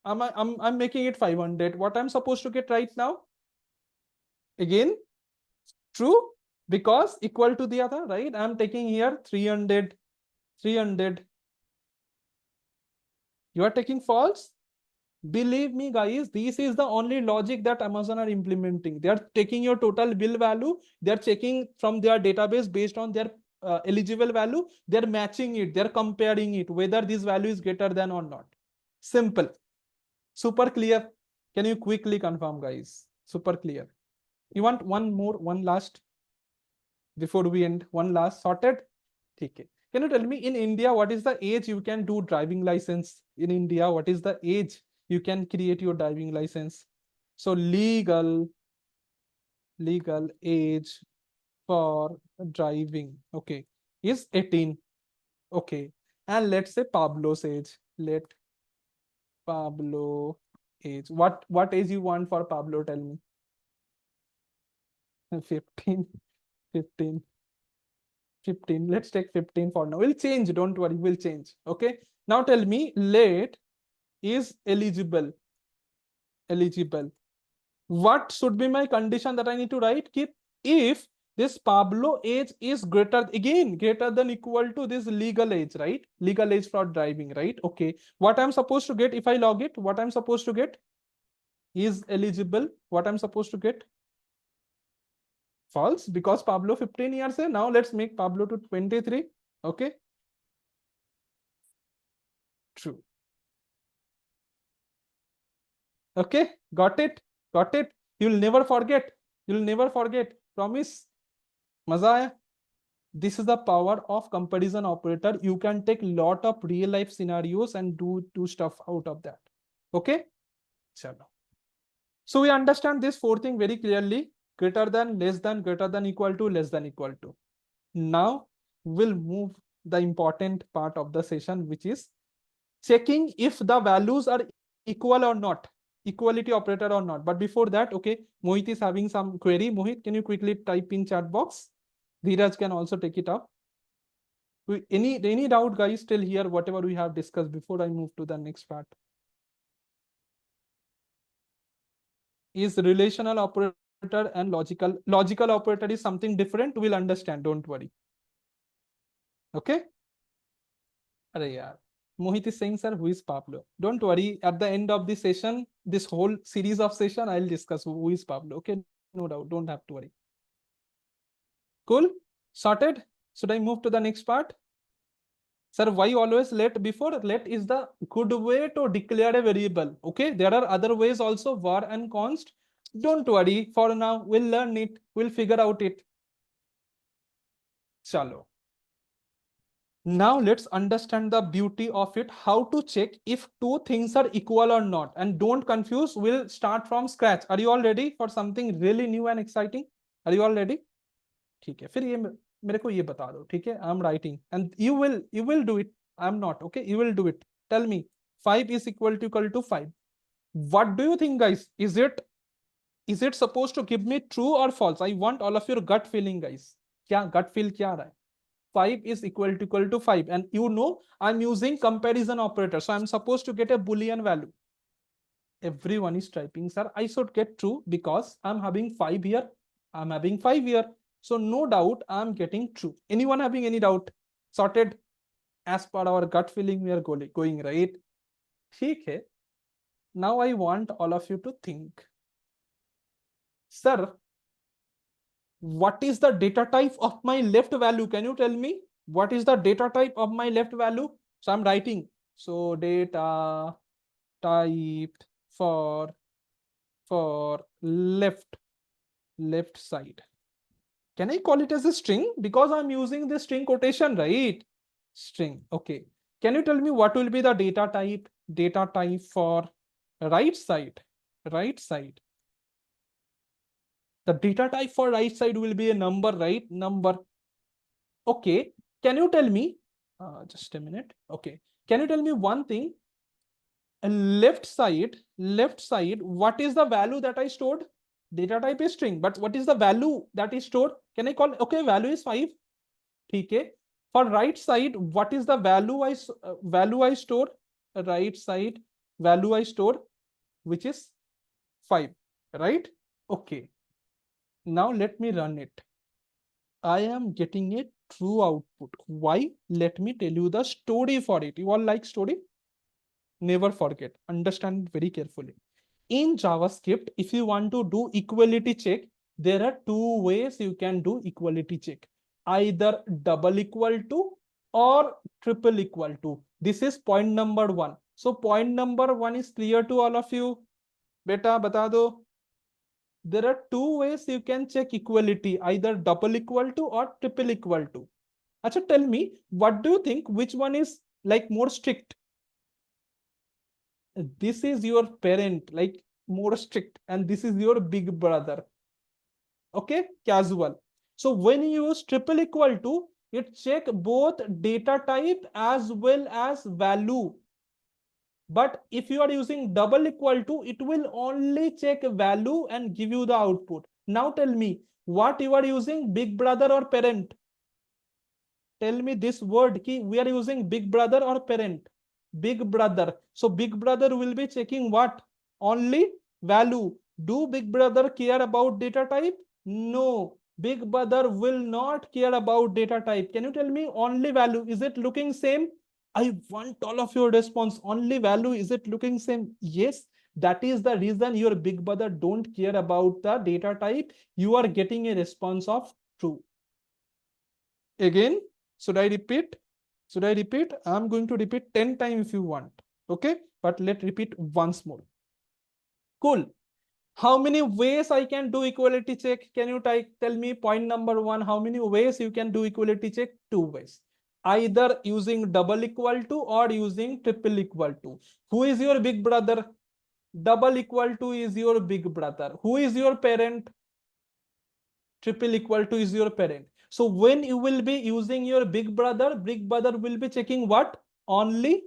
Speaker 1: I'm making it 500. What I'm supposed to get right now? Again, true, because equal to the other, right? I'm taking here 300. You are taking false. Believe me, guys, this is the only logic that Amazon are implementing. They are taking your total bill value. They are checking from their database based on their eligible value. They're matching it. They're comparing it, whether this value is greater than or not. Simple. Super clear. Can you quickly confirm, guys? Super clear. You want one last before we end? One last, sorted? Okay. Can you tell me, in India, what is the age you can do driving license? In India, what is the age you can create your driving license? So legal age for driving, okay, is 18. Okay. And let's say Pablo's age. Let Pablo age. What age you want for Pablo? Tell me. 15. 15. 15. Let's take 15 for now. We'll change. Don't worry. We'll change. Okay. Now tell me, let is eligible. Eligible. What should be my condition that I need to write? Keep if this Pablo age is greater than equal to this legal age, right? Legal age for driving, right? Okay. What I'm supposed to get if I log it? What I'm supposed to get? Is eligible. What I'm supposed to get? False, because Pablo 15 years hai. Now let's make Pablo to 23. Okay. True. Okay, got it? Got it? You'll never forget. You'll never forget. Promise. Maza aaya? This is the power of comparison operator. You can take lot of real life scenarios and do stuff out of that. Okay? Chalo. So we understand this four thing very clearly. Greater than, less than, greater than, equal to, less than, equal to. Now we'll move the important part of the session, which is checking if the values are equal or not, equality operator or not. But before that, okay, Mohit is having some query. Mohit, can you quickly type in chat box? Dheeraj can also take it up. Any doubt, guys, still here, whatever we have discussed before I move to the next part? Is relational operator and logical operator is something different. We'll understand, don't worry. Okay. Arey yaar. Mohit is saying, sir, who is Pablo? Don't worry. At the end of this session, this whole series of session, I'll discuss who is Pablo. Okay, no doubt. Don't have to worry. Cool. Sorted. Should I move to the next part? Sir, why always let before? Let is the good way to declare a variable. Okay, there are other ways also, var and const. Don't worry. For now, we'll learn it. We'll figure out it. Chalo. Now let's understand the beauty of it, how to check if two things are equal or not. And don't confuse, we'll start from scratch. Are you all ready for something really new and exciting? Are you all ready? ठीक है, फिर ये मेरे को ये बता दो, ठीक है? I'm writing and you will do it. I'm not, okay? You will do it. Tell me, 5 is equal to 5. What do you think, guys? Is it supposed to give me true or false? I want all of your gut feeling, guys. क्या gut feel क्या आ रहा है? 5 is equal to 5, and you know I'm using comparison operator, so I'm supposed to get a boolean value. Everyone is typing, sir, I should get true because I'm having 5 here, I'm having 5 here, so no doubt I'm getting true. Anyone having any doubt? Sorted. As per our gut feeling, we are going right. Okay. Now I want all of you to think, sir, what is the data type of my left value? Can you tell me what is the data type of my left value? So I'm writing, so data type for left side. Can I call it as a string? Because I'm using the string quotation, right? String. Okay. Can you tell me what will be the data type? Data type for right side. Right side. The data type for right side will be a number, right? Number. Okay. Can you tell me? Just a minute. Okay. Can you tell me one thing? Left side, what is the value that I stored? Data type is string, but what is the value that is stored? Can I call? Okay, value is 5. Okay. For right side, what is the value I store? Right side value I store, which is 5, right? Okay. Now let me run it. I am getting a true output. Why? Let me tell you the story for it. You all like story? Never forget. Understand it very carefully. In JavaScript, if you want to do equality check, there are two ways you can do equality check. Either double equal to or triple equal to. This is point number 1. So point number 1 is clear to all of you. Beta, bata do. There are two ways you can check equality, either double equal to or triple equal to. Acha, tell me, what do you think? Which one is like more strict? This is your parent, like more strict, and this is your big brother. Okay, casual. So when you use triple equal to, it check both data type as well as value. But if you are using double equal to, it will only check value and give you the output. Now tell me, what you are using, big brother or parent? Tell me this word, ki we are using big brother or parent? Big brother. So big brother will be checking what? Only value. Do big brother care about data type? No. Big brother will not care about data type. Can you tell me only value? Is it looking same? I want all of your response. Only value. Is it looking same? Yes. That is the reason your big brother don't care about the data type. You are getting a response of true. Again, should I repeat? Should I repeat? I'm going to repeat 10 times if you want. Okay, but let's repeat once more. Cool. How many ways I can do equality check? Can you tell me point number one? How many ways you can do equality check? Two ways. Either using double equal to or using triple equal to. Who is your big brother? Double equal to is your big brother. Who is your parent? Triple equal to is your parent. So when you will be using your big brother will be checking what? Only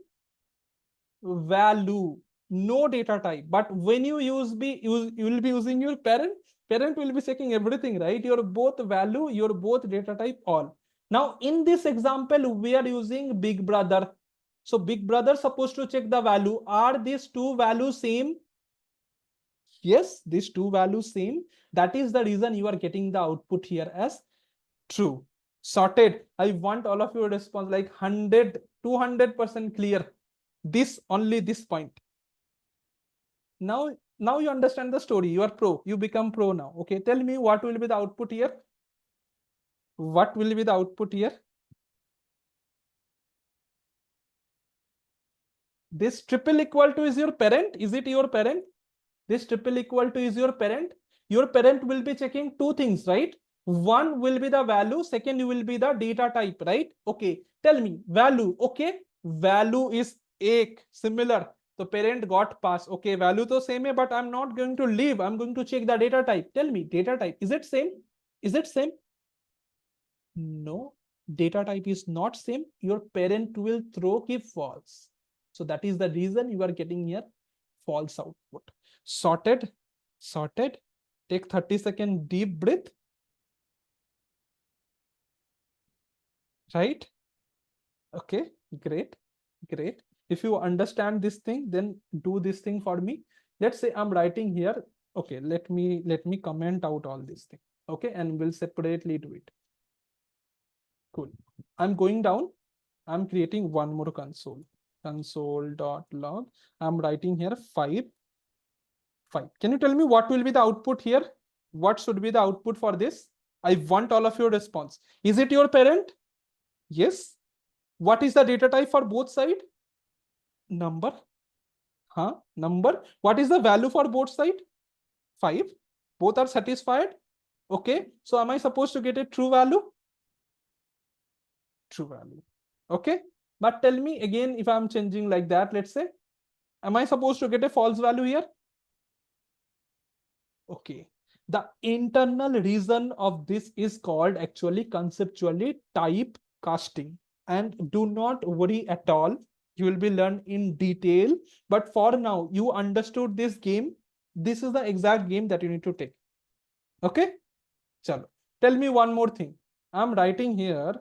Speaker 1: value, no data type. But when you you will be using your parent will be checking everything, right? Your both value, your both data type, all. Now in this example we are using big brother. So big brother supposed to check the value. Are these two values same? Yes, these two values same. That is the reason you are getting the output here as true. Sorted. I want all of your response like 100, 200% clear. This only this point. Now you understand the story. You are pro. You become pro now. Okay. Tell me what will be the output here. What will be the output here? This triple equal to is your parent. Is it your parent? This triple equal to is your parent. Your parent will be checking two things, right? One will be the value, second will be the data type, right? Okay, tell me value. Okay, value is एक similar. So parent got pass. Okay, value to same hai, but I'm not going to leave. I'm going to check the data type. Tell me data type. Is it same? Is it same? No, data type is not same. Your parent will throw keep false. So that is the reason you are getting here false output. Sorted. Sorted. Take 30-second deep breath. Right? Okay, great. Great. If you understand this thing, then do this thing for me. Let's say I'm writing here. Okay, let me comment out all this thing. Okay, and we'll separately do it. Cool. I'm going down. I'm creating one more console. Console.log. I'm writing here 5. Can you tell me what will be the output here? What should be the output for this? I want all of your response. Is it your parent? Yes. What is the data type for both sides? Number. Huh? Number. What is the value for both sides? 5. Both are satisfied. Okay. So am I supposed to get a true value? True value. Okay. But tell me again, if I'm changing like that, let's say, am I supposed to get a false value here? Okay. The internal reason of this is called actually conceptually type casting. And do not worry at all. You will be learned in detail. But for now, you understood this game. This is the exact game that you need to take. Okay? Chalo. Tell me one more thing. I'm writing here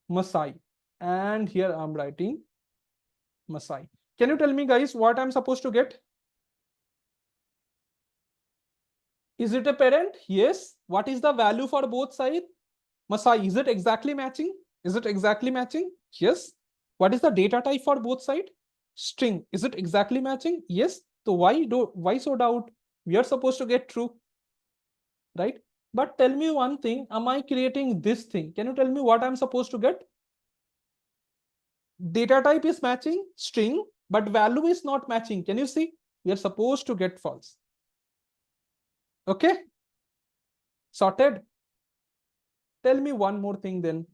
Speaker 1: Masai. And here I'm writing Masai. Can you tell me, guys, what I'm supposed to get? Is it a parent? Yes. What is the value for both sides? Masai, is it exactly matching? Is it exactly matching? Yes. What is the data type for both sides? String. Is it exactly matching? Yes. So why so doubt? We are supposed to get true, right? But tell me one thing. Am I creating this thing? Can you tell me what I'm supposed to get? Data type is matching, string, but value is not matching. Can you see? We are supposed to get false. Okay. Sorted. Tell me one more thing then.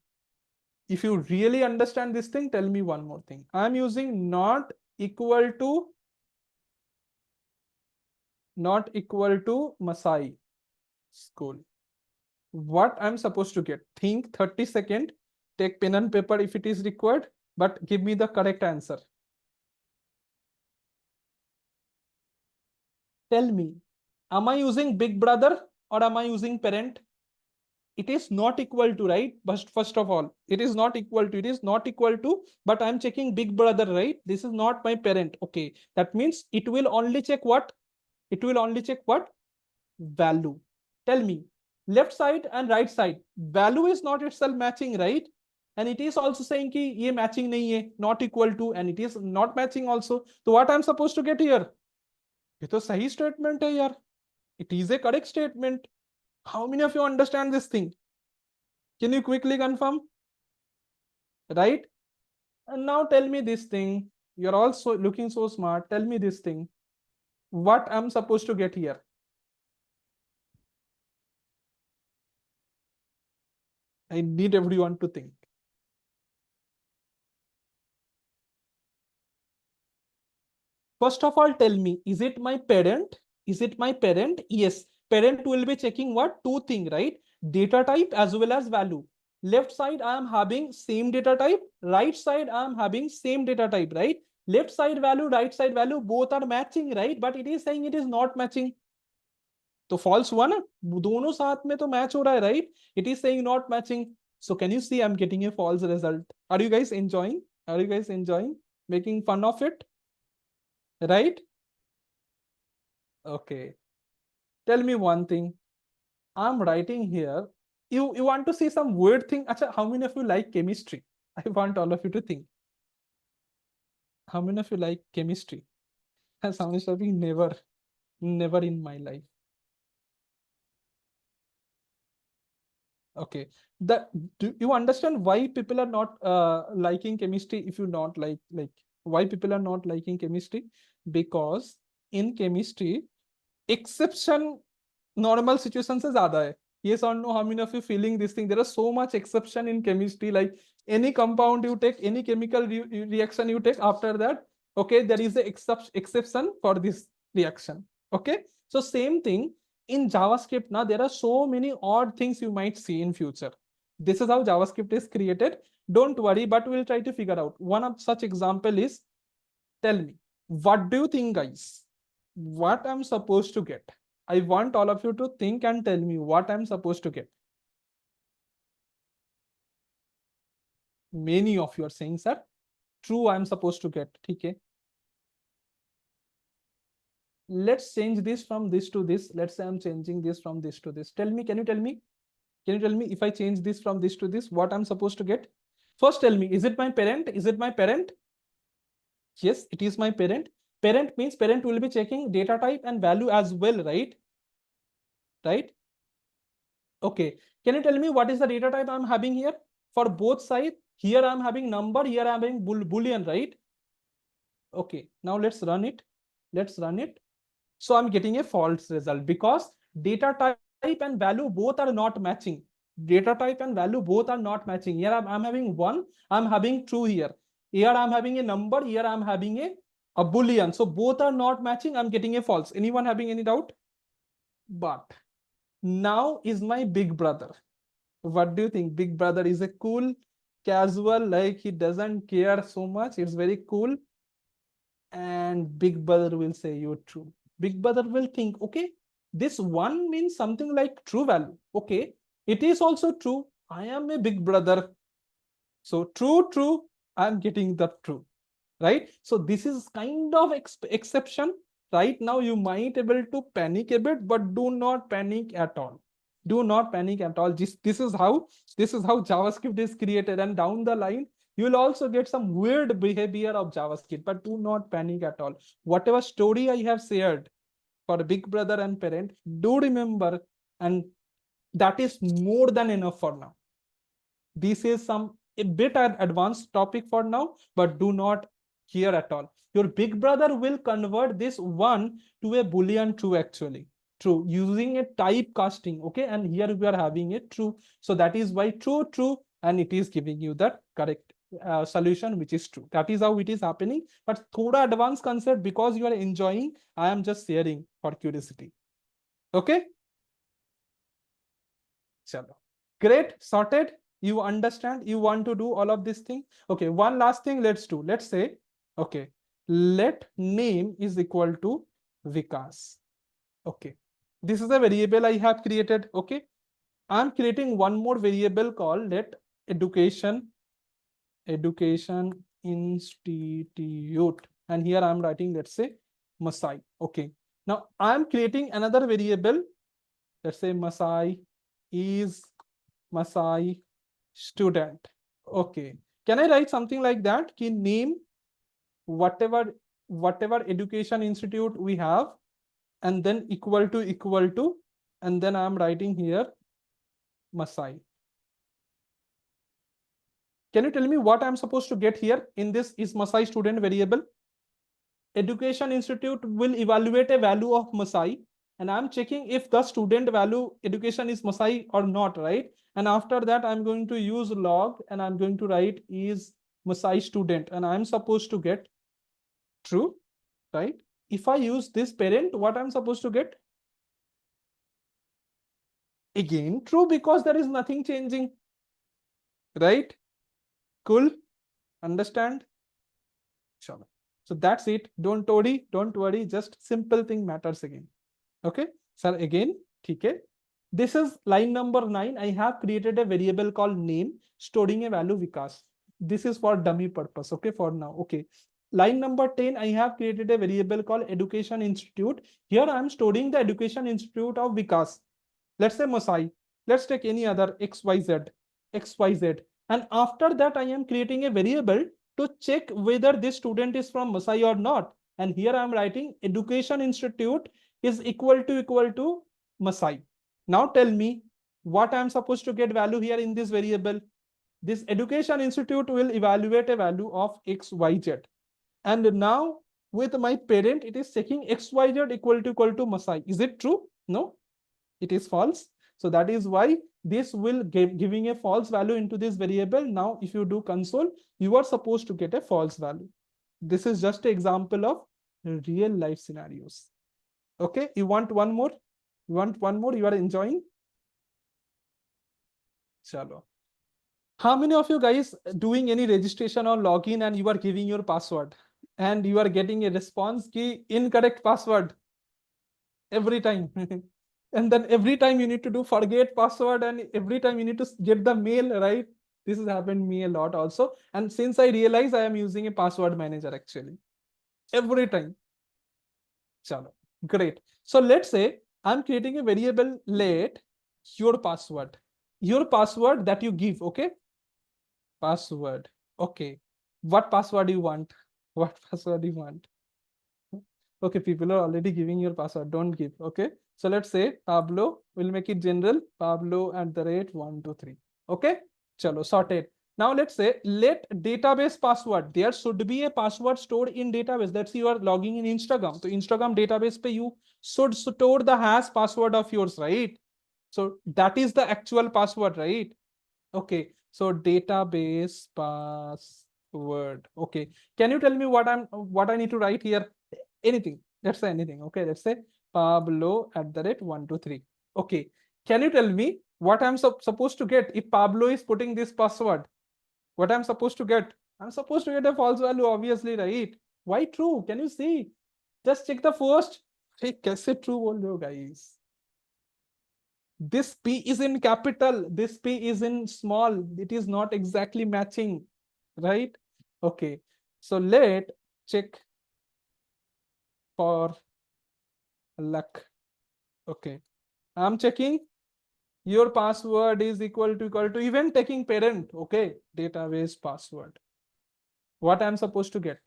Speaker 1: If you really understand this thing, tell me one more thing. I'm using not equal to Masai school. What I'm supposed to get? Think 30-second. Take pen and paper if it is required, but give me the correct answer. Tell me, am I using big brother or am I using parent? It is not equal to, right? But first of all, it is not equal to, but I'm checking big brother, right? This is not my parent. Okay. That means it will only check what? It will only check what? Value. Tell me, left side and right side, value is not itself matching, right? And it is also saying ki ye matching nahi hai, not equal to, and it is not matching also. So what I'm supposed to get here? ये तो सही statement है यार. It is a correct statement. How many of you understand this thing? Can you quickly confirm? Right? And now tell me this thing. You're also looking so smart. Tell me this thing. what I'm supposed to get here? I need everyone to think. First of all, tell me, is it my parent? Is it my parent? Yes. Parent will be checking what? Two things, right? Data type as well as value. Left side, I am having same data type. Right side, I am having same data type, right? Left side value, right side value, both are matching, right? But it is saying it is not matching. तो false हुआ ना, दोनों साथ में तो match हो रहा है, right? It is saying not matching. So can you see I'm getting a false result? Are you guys enjoying? Are you guys enjoying making fun of it? Right? Okay. Tell me one thing. I'm writing here. You want to see some weird thing? Acha, how many of you like chemistry? I want all of you to think. How many of you like chemistry? And some is having never in my life. Okay. Do you understand why people are not liking chemistry? If you not like why people are not liking chemistry? Because in chemistry, exception normal situations से ज्यादा है. Yes or no? How many of you feeling this thing? There are so much exception in chemistry. Like any compound you take, any chemical reaction you take, after that, okay, there is a exception for this reaction. Okay, so same thing in JavaScript. Now there are so many odd things you might see in future. This is how JavaScript is created. Don't worry, but we'll try to figure out. One of such example is, tell me, what do you think, guys? What I'm supposed to get? I want all of you to think and tell me what I'm supposed to get. Many of you are saying, sir, true, I'm supposed to get. Okay. Let's change this from this to this. Let's say I'm changing this from this to this. Tell me, can you tell me? Can you tell me if I change this from this to this, what I'm supposed to get? First, tell me, is it my parent? Is it my parent? Yes, it is my parent. Parent means parent will be checking data type and value as well, right? Right? Okay. Can you tell me what is the data type I'm having here? For both sides, here I'm having number, here I'm having boolean, right? Okay. Now let's run it. Let's run it. So I'm getting a false result because data type and value both are not matching. Data type and value both are not matching. Here I'm having one, I'm having true here. Here I'm having a number, here I'm having a boolean. So both are not matching. I'm getting a false. Anyone having any doubt? But now is my big brother. What do you think? Big brother is a cool, casual, like he doesn't care so much. It's very cool. And big brother will say you're true. Big brother will think, okay, this one means something like true value. Okay, it is also true. I am a big brother. So true, I'm getting the true, right? So this is kind of exception. Right now, you might able to panic a bit, but do not panic at all. Do not panic at all. This is how JavaScript is created, and down the line, you will also get some weird behavior of JavaScript, but do not panic at all. Whatever story I have shared for big brother and parent, do remember, and that is more than enough for now. This is some a bit advanced topic for now, but do not care at all. Your big brother will convert this one to a boolean true, actually true, using a type casting. Okay, and here we are having it true. So that is why true, and it is giving you the correct solution, which is true. That is how it is happening. But thoda advanced concept, because you are enjoying, I am just sharing for curiosity. Okay. Chalo. Great, sorted. You understand, you want to do all of this thing. Okay, one last thing let's do. Let's say, okay, let name is equal to Vikas. Okay, this is a variable I have created. Okay, I'm creating one more variable called let education institute, and here I'm writing, let's say, Masai. Okay, now I'm creating another variable. Let's say Masai is Masai student. Okay, can I write something like that? Ki name whatever education institute we have, and then equal to, and then I'm writing here Masai. Can you tell me what I'm supposed to get here in this is Masai student variable? education institute will evaluate a value of Masai, and I'm checking if the student value education is Masai or not, right? And after that, I'm going to use log and I'm going to write is Masai student, and I'm supposed to get true, right? If I use this parent, what I'm supposed to get? Again, true, because there is nothing changing, right? Cool. Understand? Sure. So that's it. Don't worry. Don't worry. Just simple thing matters again. Okay. Sir, again, okay. This is line number 9. I have created a variable called name, storing a value Vikas. This is for dummy purpose. Okay. For now. Okay. Line number 10, I have created a variable called education institute. Here I am storing the education institute of Vikas. Let's say Masai. Let's take any other XYZ. And after that, I am creating a variable to check whether this student is from Masai or not. And here I am writing education institute is equal to Masai. Now tell me what I am supposed to get value here in this variable. This education institute will evaluate a value of XYZ. And now with my parent, it is checking XYZ equal to Masai. Is it true? No, it is false. So that is why this will giving a false value into this variable. Now, if you do console, you are supposed to get a false value. This is just an example of real life scenarios. Okay, you want one more? You want one more? You are enjoying? Chalo. How many of you guys doing any registration or login and you are giving your password and you are getting a response ki incorrect password every time? And then every time you need to do forget password, and every time you need to get the mail, right? This has happened to me a lot also. And since I realize I am using a password manager actually every time. Chalo. Great. So let's say I'm creating a variable let your password that you give. Okay. Password. Okay. What password you want? What password you want? Okay, people are already giving your password. Don't give. Okay. So let's say Pablo, we'll make it general. Pablo @123. Okay. Chalo, sorted. Now let's say let database password. There should be a password stored in database. Let's say you are logging in Instagram. So Instagram database pe you should store the hash password of yours, right? So that is the actual password, right? Okay. So database password. Okay. Can you tell me what I need to write here? Anything. Let's say anything. Okay. Let's say Pablo @123. Okay. Can you tell me what I'm supposed to get if Pablo is putting this password? What I'm supposed to get? I'm supposed to get a false value, obviously, right? Why true? Can you see? Just check the first. Hey, कैसे true बोल रहे हो guys? This P is in capital, this P is in small. It is not exactly matching, right? Okay. So let check for luck. Okay. I'm checking your password is equal to even taking parent. Okay. Database password. What I'm supposed to get.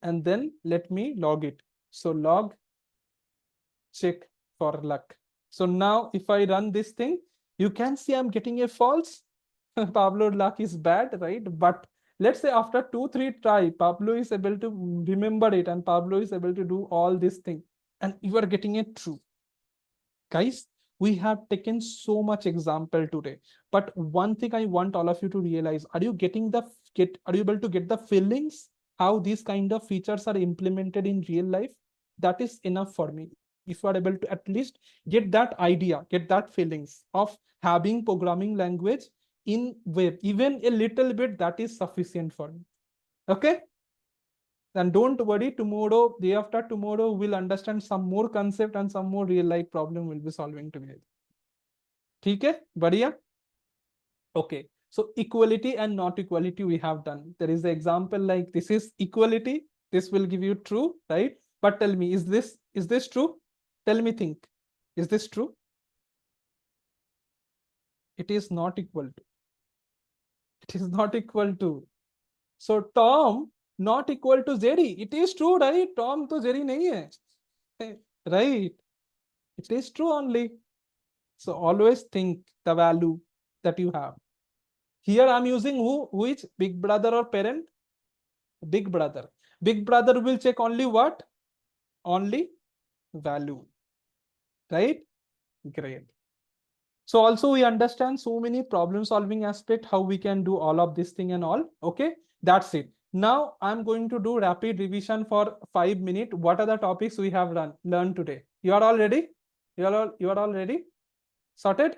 Speaker 1: And then let me log it. So log check for luck. So now if I run this thing, you can see I'm getting a false. Pablo luck is bad, right? But let's say after 2-3 try, Pablo is able to remember it and Pablo is able to do all this thing and you are getting it true. Guys, we have taken so much example today, but one thing I want all of you to realize, are you are you able to get the feelings how these kind of features are implemented in real life? That is enough for me. If you are able to at least get that idea, get that feelings of having programming language in web, even a little bit, that is sufficient for me. Okay. And don't worry, tomorrow, day after tomorrow, we'll understand some more concept and some more real life problem we'll be solving together. ठीक है? बढ़िया? Okay. So equality and not equality we have done. There is an example like this is equality. This will give you true, right? But tell me, is this true? Tell me, think. Is this true? It is not equal to. It is not equal to. So Tom not equal to Jerry. It is true, right? Tom to Jerry nahi hai. Right. It is true only. So always think the value that you have. Here I'm using who? Which big brother or parent? Big brother. Big brother will check only what? Only value, right? Great. So also we understand so many problem solving aspect, how we can do all of this thing and all. Okay, that's it. Now I'm going to do rapid revision for 5 minutes. What are the topics we have learned today? You are all ready? You are all ready? Sorted?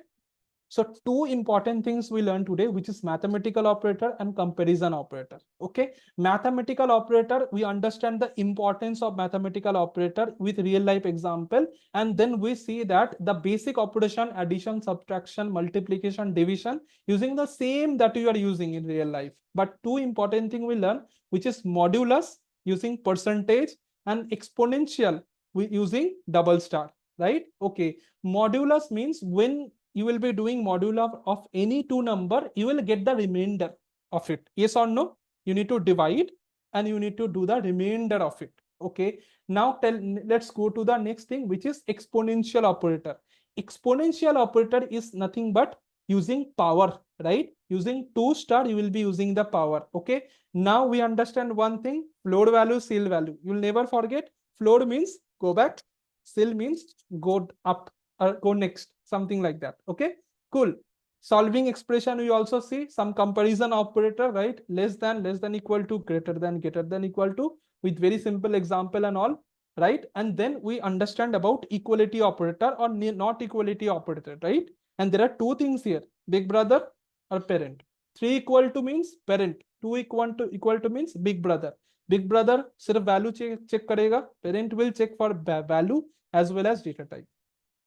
Speaker 1: So two important things we learned today, which is mathematical operator and comparison operator. Okay, mathematical operator, we understand the importance of mathematical operator with real life example, and then we see that the basic operation, addition, subtraction, multiplication, division, using the same that you are using in real life. But two important thing we learn, which is modulus using percentage and exponential using double star, right? Okay, modulus means when you will be doing modulo of any two number, you will get the remainder of it. Yes or no? You need to divide and you need to do the remainder of it. Okay. Now let's go to the next thing, which is exponential operator. Exponential operator is nothing but using power, right? Using 2 star, you will be using the power. Okay. Now we understand one thing, floor value, CIL value. You'll never forget. Floor means go back. CIL means go up or go next, something like that. Okay, cool. Solving expression, we also see some comparison operator, right? Less than equal to, greater than equal to, with very simple example and all, right? And then we understand about equality operator or not equality operator, right? And there are two things here, big brother or parent. 3 equal to means parent, 2 equal to means big brother. Big brother सिर्फ value check करेगा, parent will check for value as well as data type.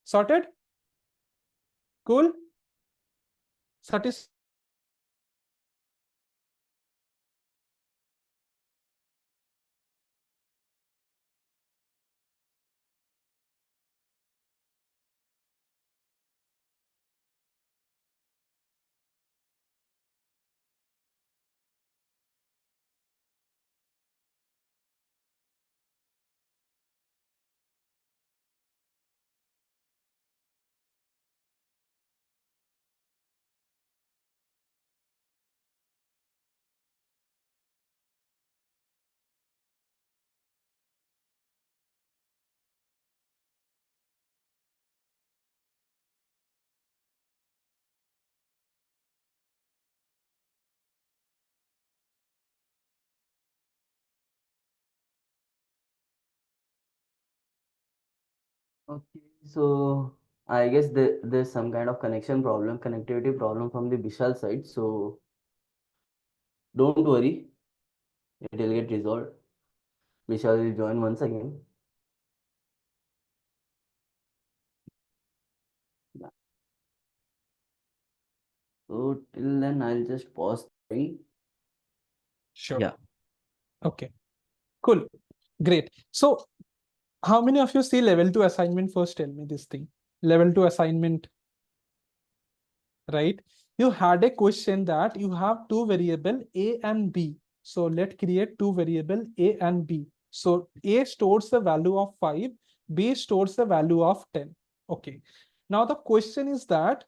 Speaker 1: Sorted? Cool? Satisfied?
Speaker 2: Okay, so I guess there's some kind of connection problem, connectivity problem from the Vishal side. So don't worry, it will get resolved. Vishal will join once again. Yeah. So till then, I'll just pause the thing.
Speaker 1: Sure.
Speaker 2: Yeah.
Speaker 1: Okay. Cool. Great. So how many of you see level 2 assignment? First tell me this thing. Level 2 assignment, right? You had a question that you have two variable A and B. So let's create two variable A and B. So A stores the value of 5, B stores the value of 10. Okay. Now the question is that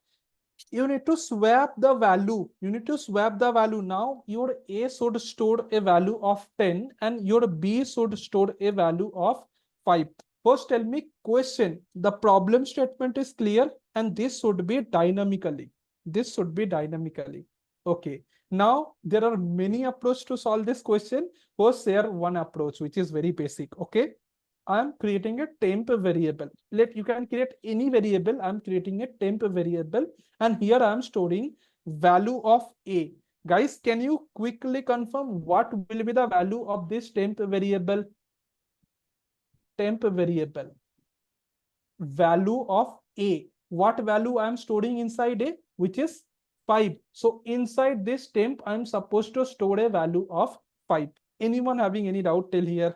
Speaker 1: you need to swap the value. You need to swap the value. Now your A should store a value of 10 and your B should store a value of 5. First tell me question. The problem statement is clear and this should be dynamically. This should be dynamically. Okay. Now there are many approaches to solve this question. First share one approach, which is very basic. Okay. I'm creating a temp variable. You can create any variable. I'm creating a temp variable, and here I'm storing value of A. Guys, can you quickly confirm what will be the value of this temp variable? Temp variable. Value of A. What value I'm storing inside A? Which is 5. So inside this temp, I'm supposed to store a value of 5. Anyone having any doubt till here?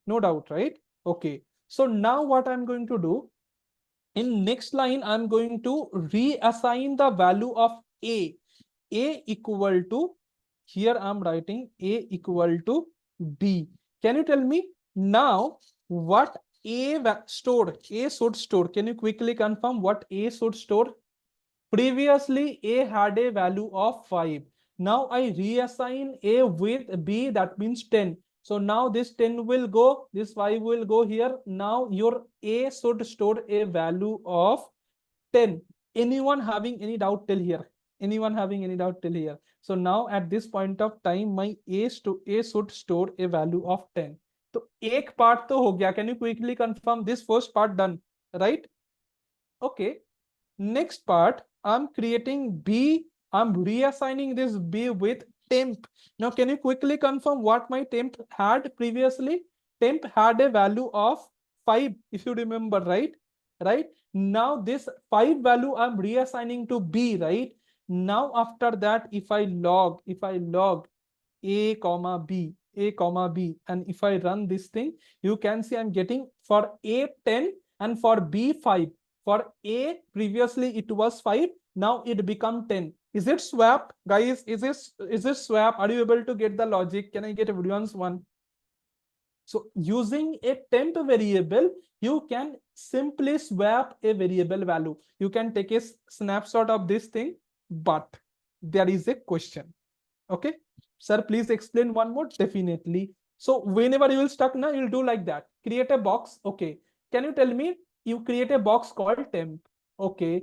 Speaker 1: No doubt, right? Okay. So now what I'm going to do, in next line, I'm going to reassign the value of A. A equal to, here I'm writing A equal to B. Can you tell me now what A stored? A should store. Can you quickly confirm what A should store? Previously, A had a value of 5. Now I reassign A with B, that means 10. So now this 10 will go, this 5 will go here. Now your A should store a value of 10. Anyone having any doubt till here? Anyone having any doubt till here? So now at this point of time, my A should store a value of 10. So एक part तो हो गया. Can you quickly confirm this first part done? Right? Okay. Next part, I'm creating B. I'm reassigning this B with temp. Now, can you quickly confirm what my temp had previously? Temp had a value of 5, if you remember, right? Right? Now, this 5 value I'm reassigning to B, right? Now, after that, if I log A comma B, A comma B, and if I run this thing, you can see I'm getting for A 10 and for B 5. For A, previously it was 5, now it become 10. Is it swap, guys? Is this swap? Are you able to get the logic? Can I get everyone's one? So using a temp variable, you can simply swap a variable value. You can take a snapshot of this thing, but there is a question. Okay, sir, please explain one more. Definitely. So whenever you will stuck now, you'll do like that. Create a box. Okay, can you tell me, you create a box called temp. Okay,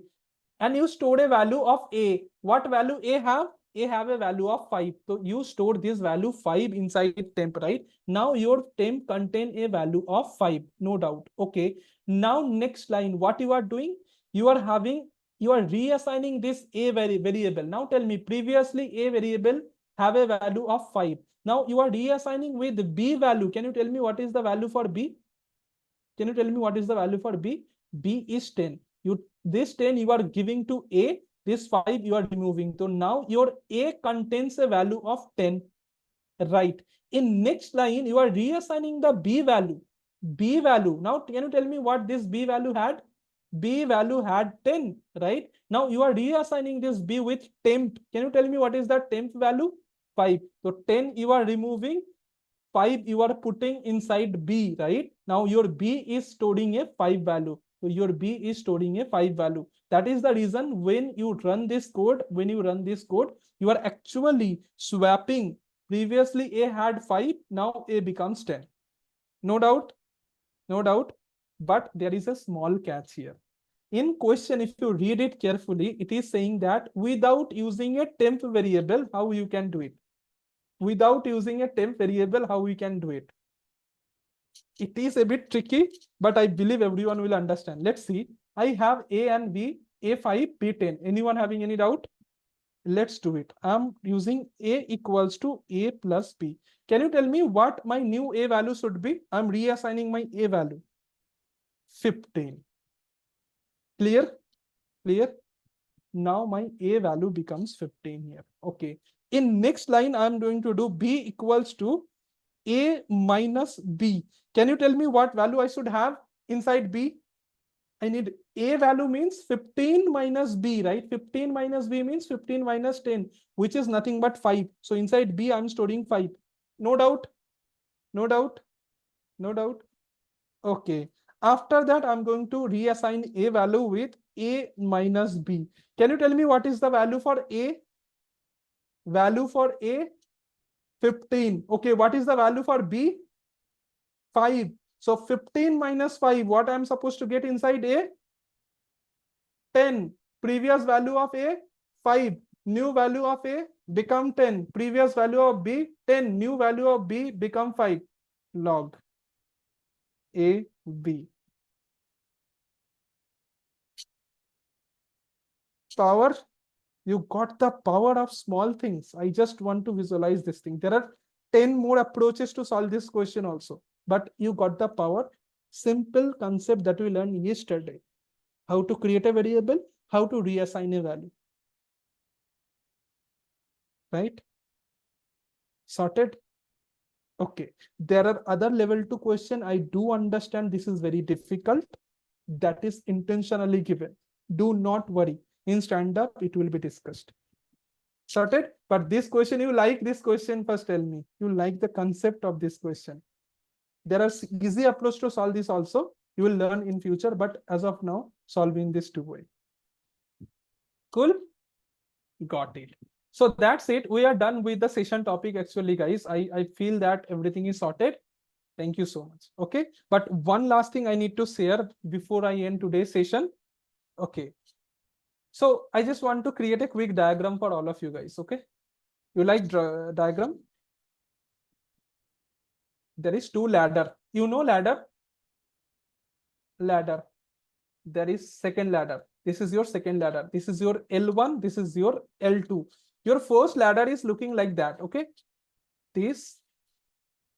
Speaker 1: and you stored a value of A. What value A have? A have a value of 5. So you stored this value 5 inside temp, right? Now your temp contain a value of 5, no doubt. Okay, now next line, what you are doing? You are reassigning this A variable. Now tell me, previously A variable have a value of 5. Now you are reassigning with B value. Can you tell me what is the value for B? Can you tell me what is the value for B? B is 10. This 10 you are giving to A, this 5 you are removing. So now your A contains a value of 10. Right. In next line, you are reassigning the B value. B value. Now, can you tell me what this B value had? B value had 10, right? Now you are reassigning this B with temp. Can you tell me what is the temp value? 5. So 10 you are removing, 5 you are putting inside B, right? Now your B is storing a 5 value. So your B is storing a 5 value. That is the reason when you run this code, you are actually swapping. Previously A had 5, now A becomes 10. No doubt, no doubt. But there is a small catch here. In question, if you read it carefully, it is saying that without using a temp variable, how you can do it? Without using a temp variable, how we can do it? It is a bit tricky, but I believe everyone will understand. Let's see. I have A and B, A5, B10. Anyone having any doubt? Let's do it. I'm using A equals to A plus B. Can you tell me what my new A value should be? I'm reassigning my A value. 15. Clear? Clear? Now my A value becomes 15 here. Okay. In next line, I'm going to do B equals to A minus B. Can you tell me what value I should have inside B? I need A value means 15 minus B, right? 15 minus B means 15 minus 10, which is nothing but 5. So inside B, I'm storing 5. No doubt? No doubt? No doubt? Okay. After that, I'm going to reassign A value with A minus B. Can you tell me what is the value for A? Value for A, 15. Okay, what is the value for B? 5. So 15 minus 5, what I'm supposed to get inside A? 10. Previous value of A, 5. New value of A become 10. Previous value of B, 10. New value of B become 5. Log A, B. Power. You got the power of small things. I just want to visualize this thing. There are 10 more approaches to solve this question also. But you got the power. Simple concept that we learned yesterday. How to create a variable, how to reassign a value. Right? Sorted? Okay. There are other level 2 question. I do understand this is very difficult. That is intentionally given. Do not worry. In stand-up, it will be discussed. Sorted? But this question, you like this question, first tell me. You like the concept of this question. There are easy approach to solve this also. You will learn in future, but as of now, solve in this two way. Cool? Got it. So that's it. We are done with the session topic actually, guys. I feel that everything is sorted. Thank you so much. Okay. But one last thing I need to share before I end today's session. Okay. So I just want to create a quick diagram for all of you guys. Okay. You like diagram? There is two ladder. You know ladder? Ladder. There is second ladder. This is your second ladder. This is your L1. This is your L2. Your first ladder is looking like that. Okay. This,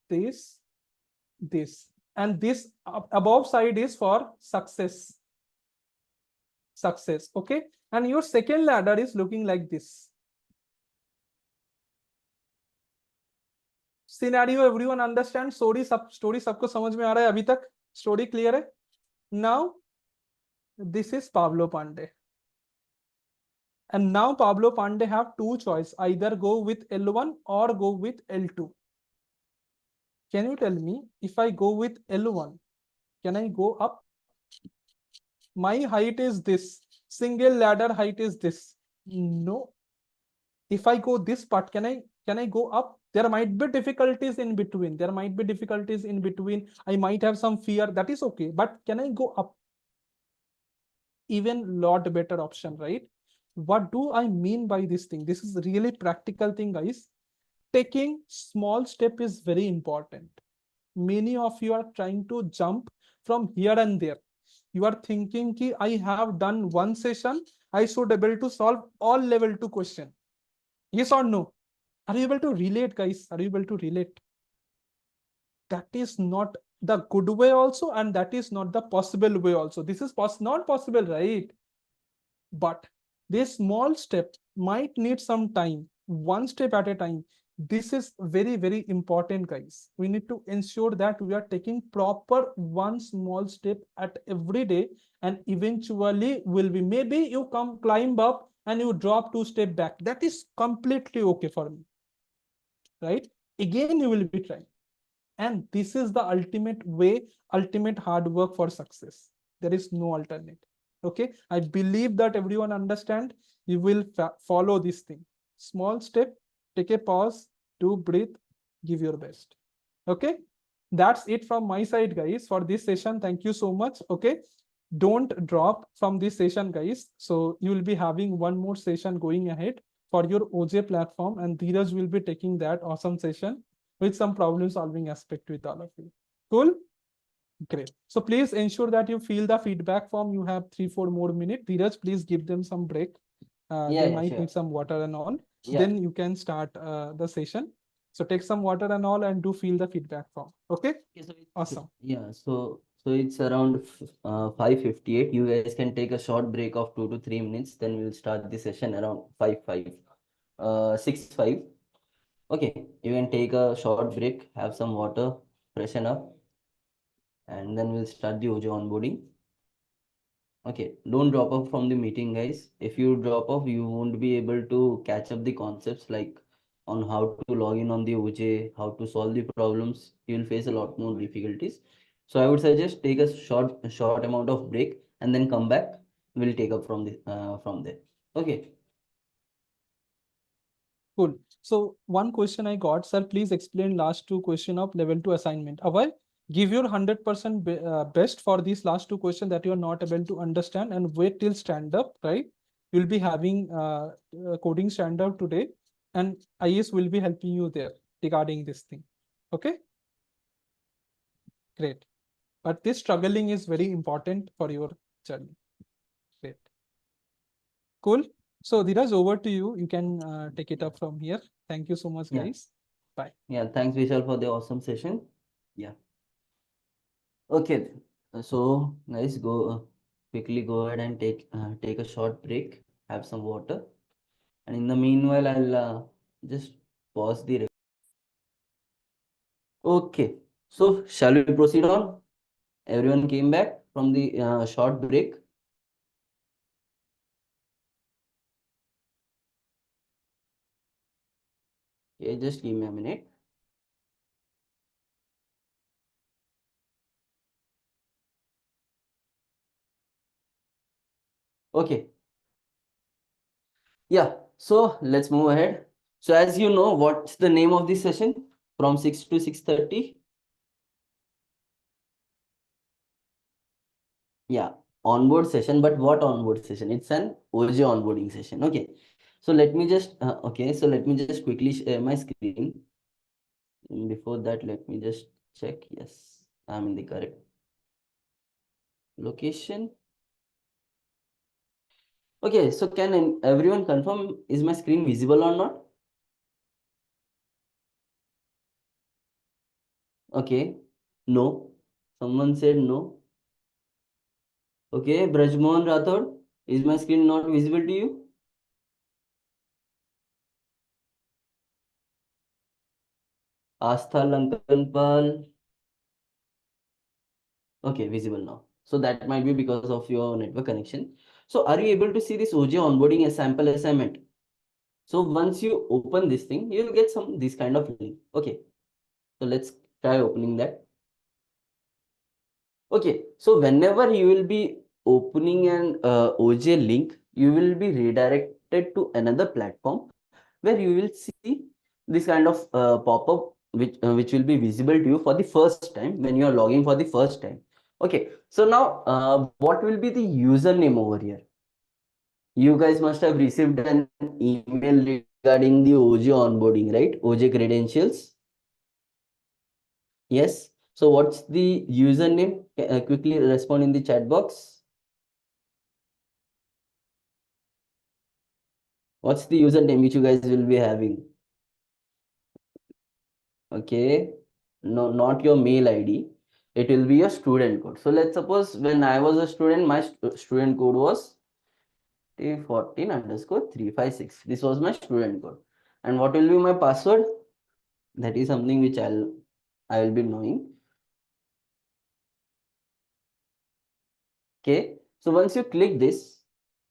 Speaker 1: this, this. And this above side is for success. Success. Okay. And your second ladder is looking like this. Scenario everyone understands? Story सबको समझ में आ रहा है अभी तक? Story clear है? Now, this is Pablo Pandey. And now Pablo Pandey have two choice, either go with L1 or go with L2. Can you tell me, if I go with L1, can I go up? My height is this. Single ladder height is this. No. If I go this part, can I go up? There might be difficulties in between. There might be difficulties in between. I might have some fear. That is okay. But can I go up? Even lot better option, right? What do I mean by this thing? This is really practical thing, guys. Taking small step is very important. Many of you are trying to jump from here and there. You are thinking ki I have done one session, I should be able to solve all level 2 question. Yes or no? Are you able to relate, guys? Are you able to relate? That is not the good way also, and that is not the possible way also. This is not possible, right? But this small step might need some time, one step at a time. This is very, very important, guys. We need to ensure that we are taking proper one small step at every day, and eventually will be, maybe you come climb up and you drop 2 steps back. That is completely okay for me, right? Again, you will be trying. And this is the ultimate way, ultimate hard work for success. There is no alternate. Okay. I believe that everyone understand. You will follow this thing. Small step, take a pause, do breathe, give your best. Okay. That's it from my side, guys, for this session. Thank you so much. Okay. Don't drop from this session, guys. So you will be having one more session going ahead for your OJ platform, and Dheeraj will be taking that awesome session with some problem solving aspect with all of you. Cool? Great. So please ensure that you fill the feedback form. You have 3-4 more minutes. Dheeraj, please give them some break. They might
Speaker 2: Sure.
Speaker 1: need some water and all.
Speaker 2: Yeah.
Speaker 1: Then you can start the session. So take some water and all and do fill the feedback form. Okay?
Speaker 2: Okay, so
Speaker 1: Awesome.
Speaker 2: yeah, so it's around 5:58. You guys can take a short break of 2 to 3 minutes. Then we'll start the session around 6:5. Okay, you can take a short break, have some water, freshen up, and then we'll start the OJ onboarding. Okay, don't drop off from the meeting, guys. If you drop off, you won't be able to catch up the concepts like on how to log in on the OJ, how to solve the problems. You'll face a lot more difficulties. So I would suggest take a short amount of break and then come back. We'll take up from there. Okay.
Speaker 1: Cool. So one question I got, sir, please explain last two question of level 2 assignment. Avoid, give your 100% best for these last two questions that you are not able to understand, and wait till stand up, right? You'll be having coding stand up today, and IS will be helping you there regarding this thing. Okay. Great. But this struggling is very important for your journey. Great. Cool. So Dheeraj, over to you. You can take it up from here. Thank you so much,
Speaker 2: Yeah.
Speaker 1: guys. Bye.
Speaker 2: Yeah. Thanks, Vishal, for the awesome session. Yeah. Okay. So guys, quickly go ahead and take a short break, have some water, and in the meanwhile, I'll just pause the. Okay. So shall we proceed on? Everyone came back from the short break. Okay, just give me a minute. Okay. Yeah. So let's move ahead. So as you know, what's the name of this session from 6 to 6:30? Yeah, onboard session. But what onboard session? It's an OJ onboarding session. Okay. So let me just So let me just quickly share my screen. Before that, let me just check. Yes, I'm in the correct location. Okay, so can everyone confirm, is my screen visible or not? Okay, no. Someone said no. Okay, Brajmohan Rathod, is my screen not visible to you? Astha Lankanpal. Okay, visible now. So that might be because of your network connection. So are you able to see this OJ onboarding as sample assignment? So once you open this thing, you'll get this kind of link. Okay, so let's try opening that. Okay, so whenever you will be opening an OJ link, you will be redirected to another platform where you will see this kind of pop-up which will be visible to you for the first time when you are logging for the first time. Okay, so now what will be the username over here? You guys must have received an email regarding the OJ onboarding, right? OJ credentials. Yes. So what's the username? Quickly respond in the chat box. What's the username which you guys will be having? Okay. No, not your mail ID. It will be your student code. So let's suppose when I was a student, my student code was T14_356. This was my student code. And what will be my password? That is something which I will be knowing. Okay. So once you click this,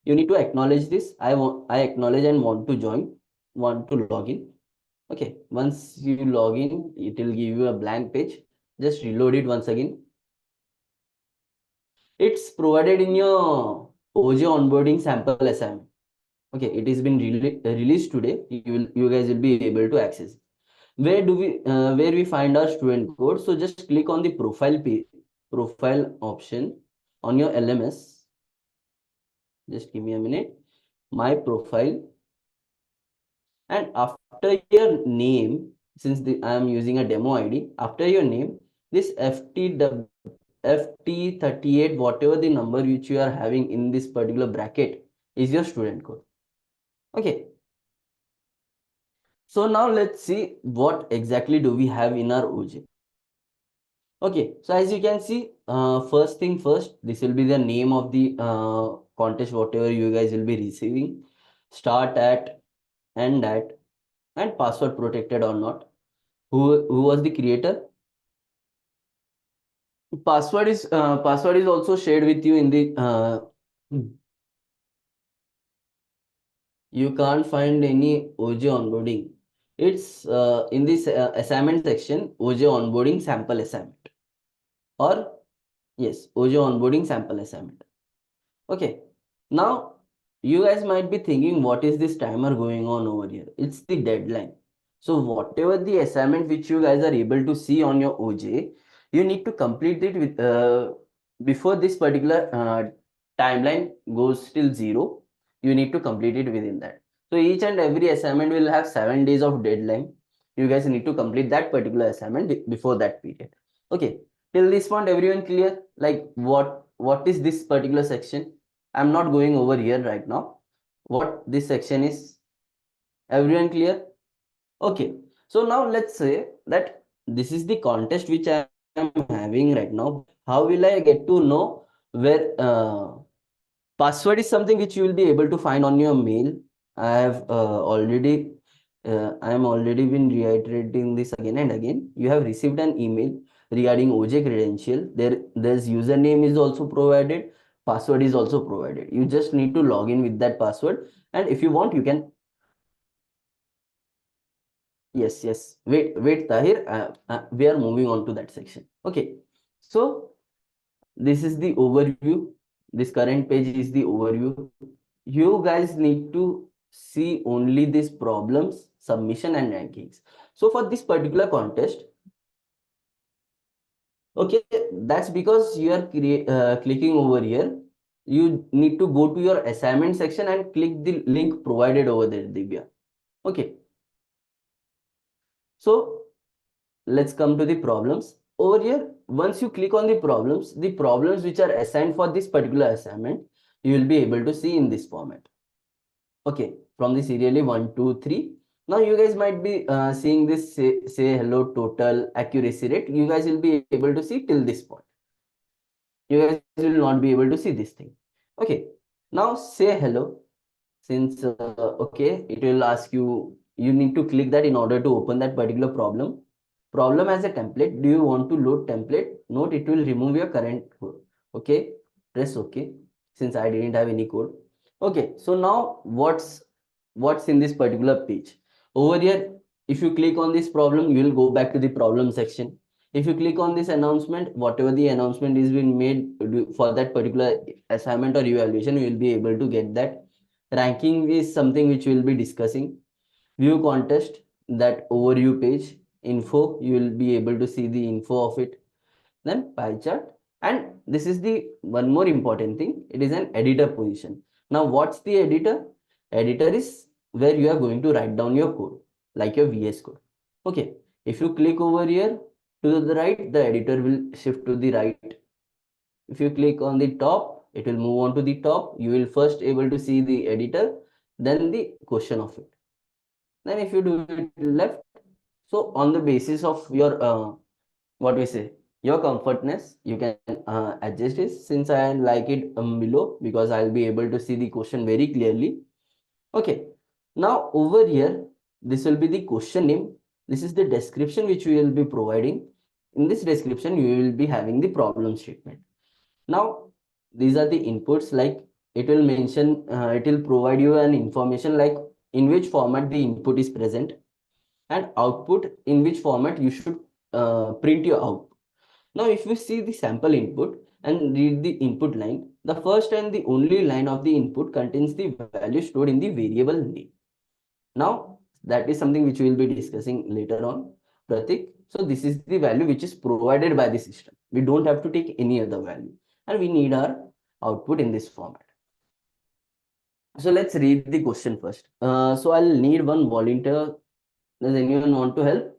Speaker 2: you need to acknowledge this. I acknowledge and want to join, want to log in. Okay. Once you log in, it will give you a blank page. Just reload it once again. It's provided in your OJ onboarding sample assignment. Okay, it has been released today. You guys will be able to access. Where we find our student code? So just click on the profile option on your LMS. Just give me a minute. My profile, and after your name, since I am using a demo ID, after your name, this FT38, whatever the number which you are having in this particular bracket, is your student code. Okay. So now let's see what exactly do we have in our OJ. Okay, so as you can see, first thing first, this will be the name of the contest, whatever you guys will be receiving. Start at, end at, and password protected or not. Who was the creator? Password is also shared with you in the you can't find any OJ onboarding. It's in this assignment section, OJ onboarding sample assignment, or yes, OJ onboarding sample assignment. Okay, now you guys might be thinking, what is this timer going on over here? It's the deadline. So whatever the assignment which you guys are able to see on your OJ, you need to complete it with before this particular timeline goes till 0. You need to complete it within that. So each and every assignment will have 7 days of deadline. You guys need to complete that particular assignment before that period. Okay, till this point, everyone clear? Like what is this particular section? I'm not going over here right now. What this section is? Everyone clear? Okay. So now let's say that this is the contest which I am having right now. How will I get to know where password is something which you will be able to find on your mail. I have I am already been reiterating this again and again. You have received an email regarding OJ credential. There's username is also provided, password is also provided. You just need to log in with that password, and if you want, you can. Yes. Wait, Tahir. We are moving on to that section. Okay. So this is the overview. This current page is the overview. You guys need to see only these problems, submission and rankings. So for this particular contest, okay, that's because you are clicking over here. You need to go to your assignment section and click the link provided over there, Divya. Okay. So let's come to the problems. Over here, once you click on the problems which are assigned for this particular assignment, you will be able to see in this format. Okay, from the serially 1, 2, 3. Now you guys might be seeing this say hello total accuracy rate. You guys will be able to see till this point. You guys will not be able to see this thing. Okay, now say hello. Since okay, it will ask you, you need to click that in order to open that particular problem as a template. Do you want to load template? Note, it will remove your current code. Okay, press okay, since I didn't have any code. Okay, so now what's in this particular page? Over here, if you click on this problem, you will go back to the problem section. If you click on this announcement, whatever the announcement is being made for that particular assignment or evaluation, you will be able to get that. Ranking is something which we will be discussing. View contest, that overview page. Info, you will be able to see the info of it. Then pie chart, and this is the one more important thing, it is an editor position. Now what's the editor? Editor is where you are going to write down your code, like your VS code. Okay, if you click over here to the right, the editor will shift to the right. If you click on the top, it will move on to the top. You will first able to see the editor, then the question of it. Then if you do it left, so on the basis of your what we say, your comfortness, you can adjust it. Since I like it below, because I'll be able to see the question very clearly. Okay, now over here, this will be the question name. This is the description which we will be providing. In this description, you will be having the problem statement. Now these are the inputs, like it will mention, it will provide you an information like in which format the input is present, and output, in which format you should print your output. Now if we see the sample input and read the input line, the first and the only line of the input contains the value stored in the variable name. Now that is something which we will be discussing later on, Pratik. So this is the value which is provided by the system. We don't have to take any other value, and we need our output in this format. So let's read the question first. So I'll need one volunteer. Does anyone want to help?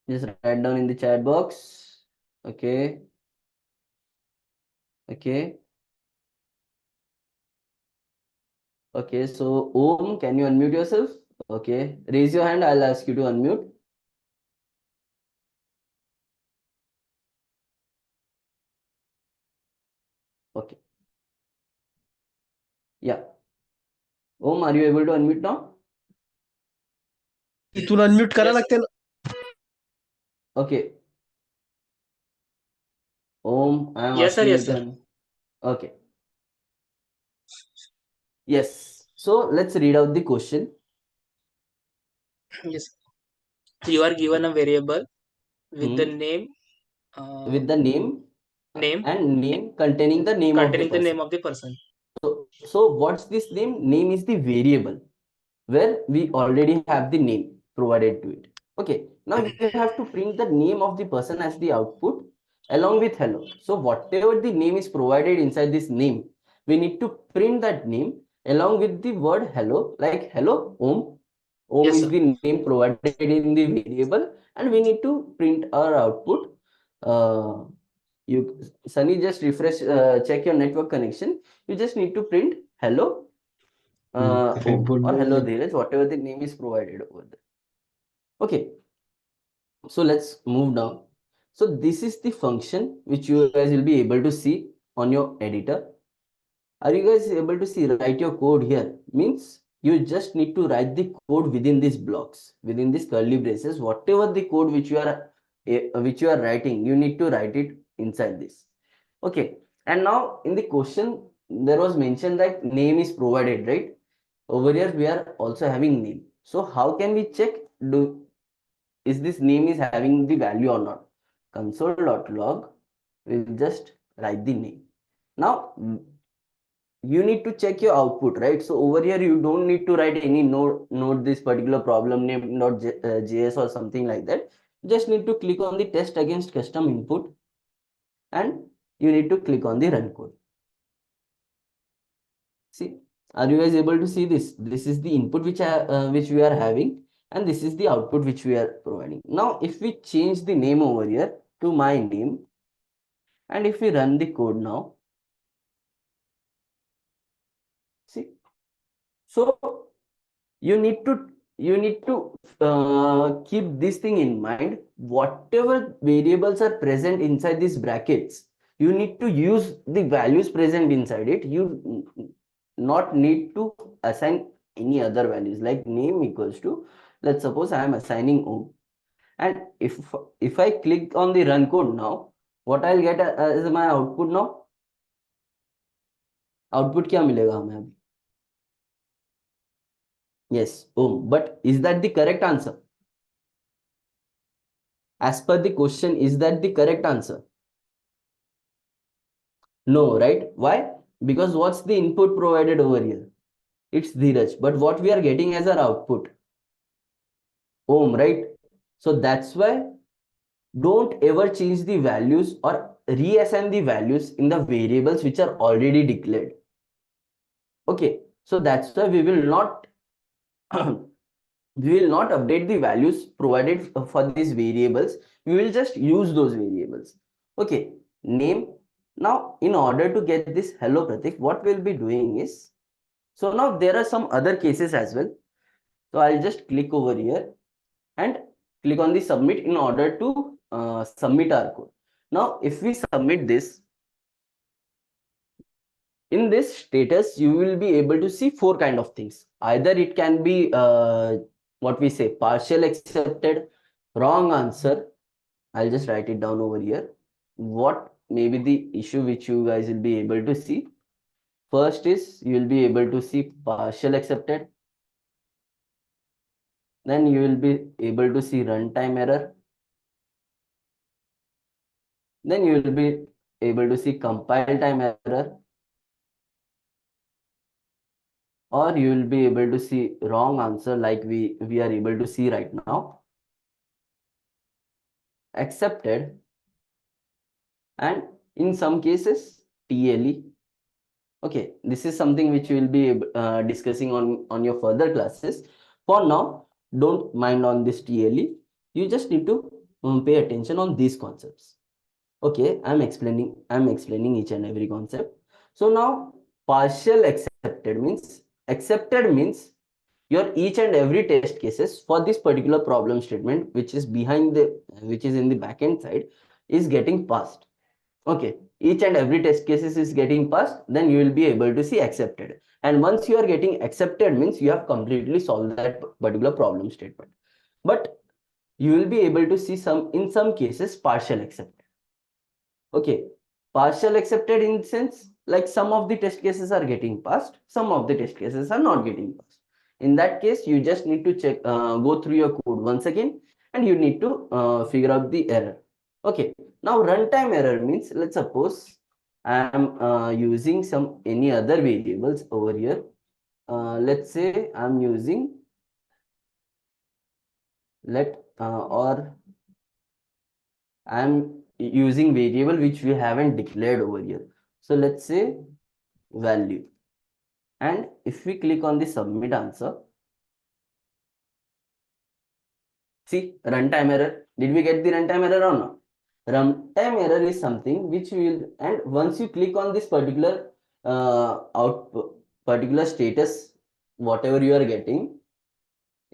Speaker 2: Just write down in the chat box. Okay. Okay. Okay. So Om, can you unmute yourself? Okay. Raise your hand. I'll ask you to unmute. Okay. Yeah. Om, are you able to unmute now?
Speaker 3: तुला unmute करा लागते ना.
Speaker 2: Okay. Om, I am
Speaker 3: Yes, sir.
Speaker 2: asking
Speaker 3: Yes,
Speaker 2: you to
Speaker 3: sir.
Speaker 2: Okay. Yes. So let's read out the question.
Speaker 3: Yes. You are given a variable with the name,
Speaker 2: With the name
Speaker 3: name
Speaker 2: and name containing the name of the
Speaker 3: containing the
Speaker 2: person.
Speaker 3: name of the person.
Speaker 2: So what's this name? Name is the variable where we already have the name provided to it. Okay, now you have to print the name of the person as the output along with hello. So whatever the name is provided inside this name, we need to print that name along with the word hello, like hello Om. Om
Speaker 3: Yes,
Speaker 2: is
Speaker 3: sir.
Speaker 2: the name provided in the variable, and we need to print our output. You Sunny, just refresh, check your network connection. You just need to print hello Om or hello Dheeraj, whatever the name is provided over there. Okay, so let's move down. So this is the function which you guys will be able to see on your editor. Are you guys able to see write your code here? Means you just need to write the code within these blocks, within these curly braces. Whatever the code which you are writing, you need to write it inside this. Okay, and now in the question there was mentioned that name is provided, right? Over here we are also having name. So how can we check is this name is having the value or not? Console.log will just write the name. Now you need to check your output, right? So over here you don't need to write any note this particular problem name .js or something like that. Just need to click on the test against custom input and you need to click on the run code. See, are you guys able to see this? This is the input which we are having, and this is the output which we are providing. Now if we change the name over here to my name, and if we run the code now, see, so you need to keep this thing in mind. Whatever variables are present inside these brackets, you need to use the values present inside it. You not need to assign any other values, like name equals to, let's suppose I am assigning Om, and if I click on the run code now, what I'll get as my output now? Output क्या मिलेगा हमें अभी? Yes, Om. But is that the correct answer? As per the question, is that the correct answer? No, right? Why? Because what's the input provided over here? It's Dheeraj. But what we are getting as our output? Om, right? So that's why don't ever change the values or reassign the values in the variables which are already declared. Okay, so that's why we will not we will not update the values provided for these variables. We will just use those variables. Okay, name. Now, in order to get this hello Pratik, what we'll be doing is, so now there are some other cases as well. So I'll just click over here and click on the submit in order to submit our code. Now, if we submit this, in this status, you will be able to see four kind of things. Either it can be what we say partial accepted, wrong answer. I'll just write it down over here. What may be the issue which you guys will be able to see? First is you will be able to see partial accepted. Then you will be able to see runtime error. Then you will be able to see compile time error. Or you will be able to see wrong answer like we are able to see right now. Accepted, and in some cases TLE. Okay, this is something which we will be discussing on your further classes. For now, don't mind on this TLE. You just need to pay attention on these concepts. Okay, I'm explaining each and every concept. So now partial accepted means your each and every test cases for this particular problem statement which is in the backend side is getting passed. Okay, each and every test cases is getting passed, then you will be able to see accepted. And once you are getting accepted means you have completely solved that particular problem statement. But you will be able to see in some cases partial accepted. Okay, partial accepted in sense like some of the test cases are getting passed, some of the test cases are not getting passed. In that case, you just need to check, go through your code once again, and you need to figure out the error. Okay, now runtime error means, let's suppose I am using any other variables over here. Let's say I'm using I'm using variable which we haven't declared over here. So let's say value. And if we click on the submit answer, see runtime error. Did we get the runtime error or not? Runtime error is something which will, and once you click on this particular particular status, whatever you are getting,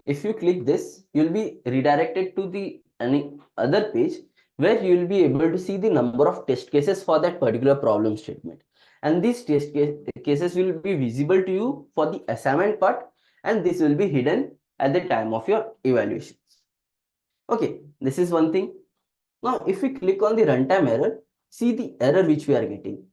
Speaker 2: if you click this, you'll be redirected to the any other page where you will be able to see the number of test cases for that particular problem statement. And these cases will be visible to you for the assignment part, and this will be hidden at the time of your evaluations. Okay, this is one thing. Now, if we click on the runtime error, see the error which we are getting,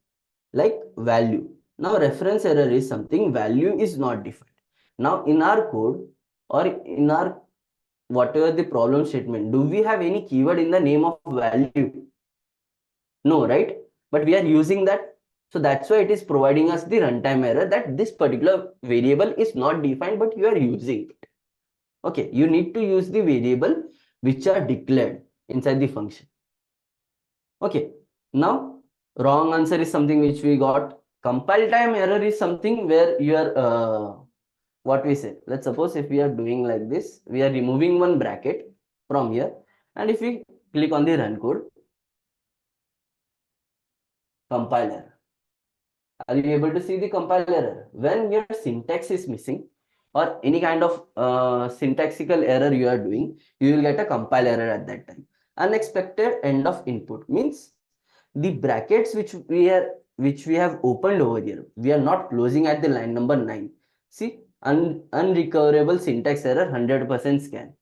Speaker 2: like value. Now, reference error is something value is not defined. Now, in our code or in our whatever the problem statement, do we have any keyword in the name of value? No, right? But we are using that. So that's why it is providing us the runtime error that this particular variable is not defined, but you are using it. Okay, you need to use the variable which are declared inside the function. Okay, now wrong answer is something which we got. Compile time error is something where you are, what we say, let's suppose if we are doing like this, we are removing one bracket from here, and if we click on the run code, compile error. Are you able to see the compile error? When your syntax is missing or any kind of syntaxical error you are doing, you will get a compile error at that time. Unexpected end of input means the brackets which we have opened over here, we are not closing at the line number 9. See, unrecoverable syntax error 100% scan.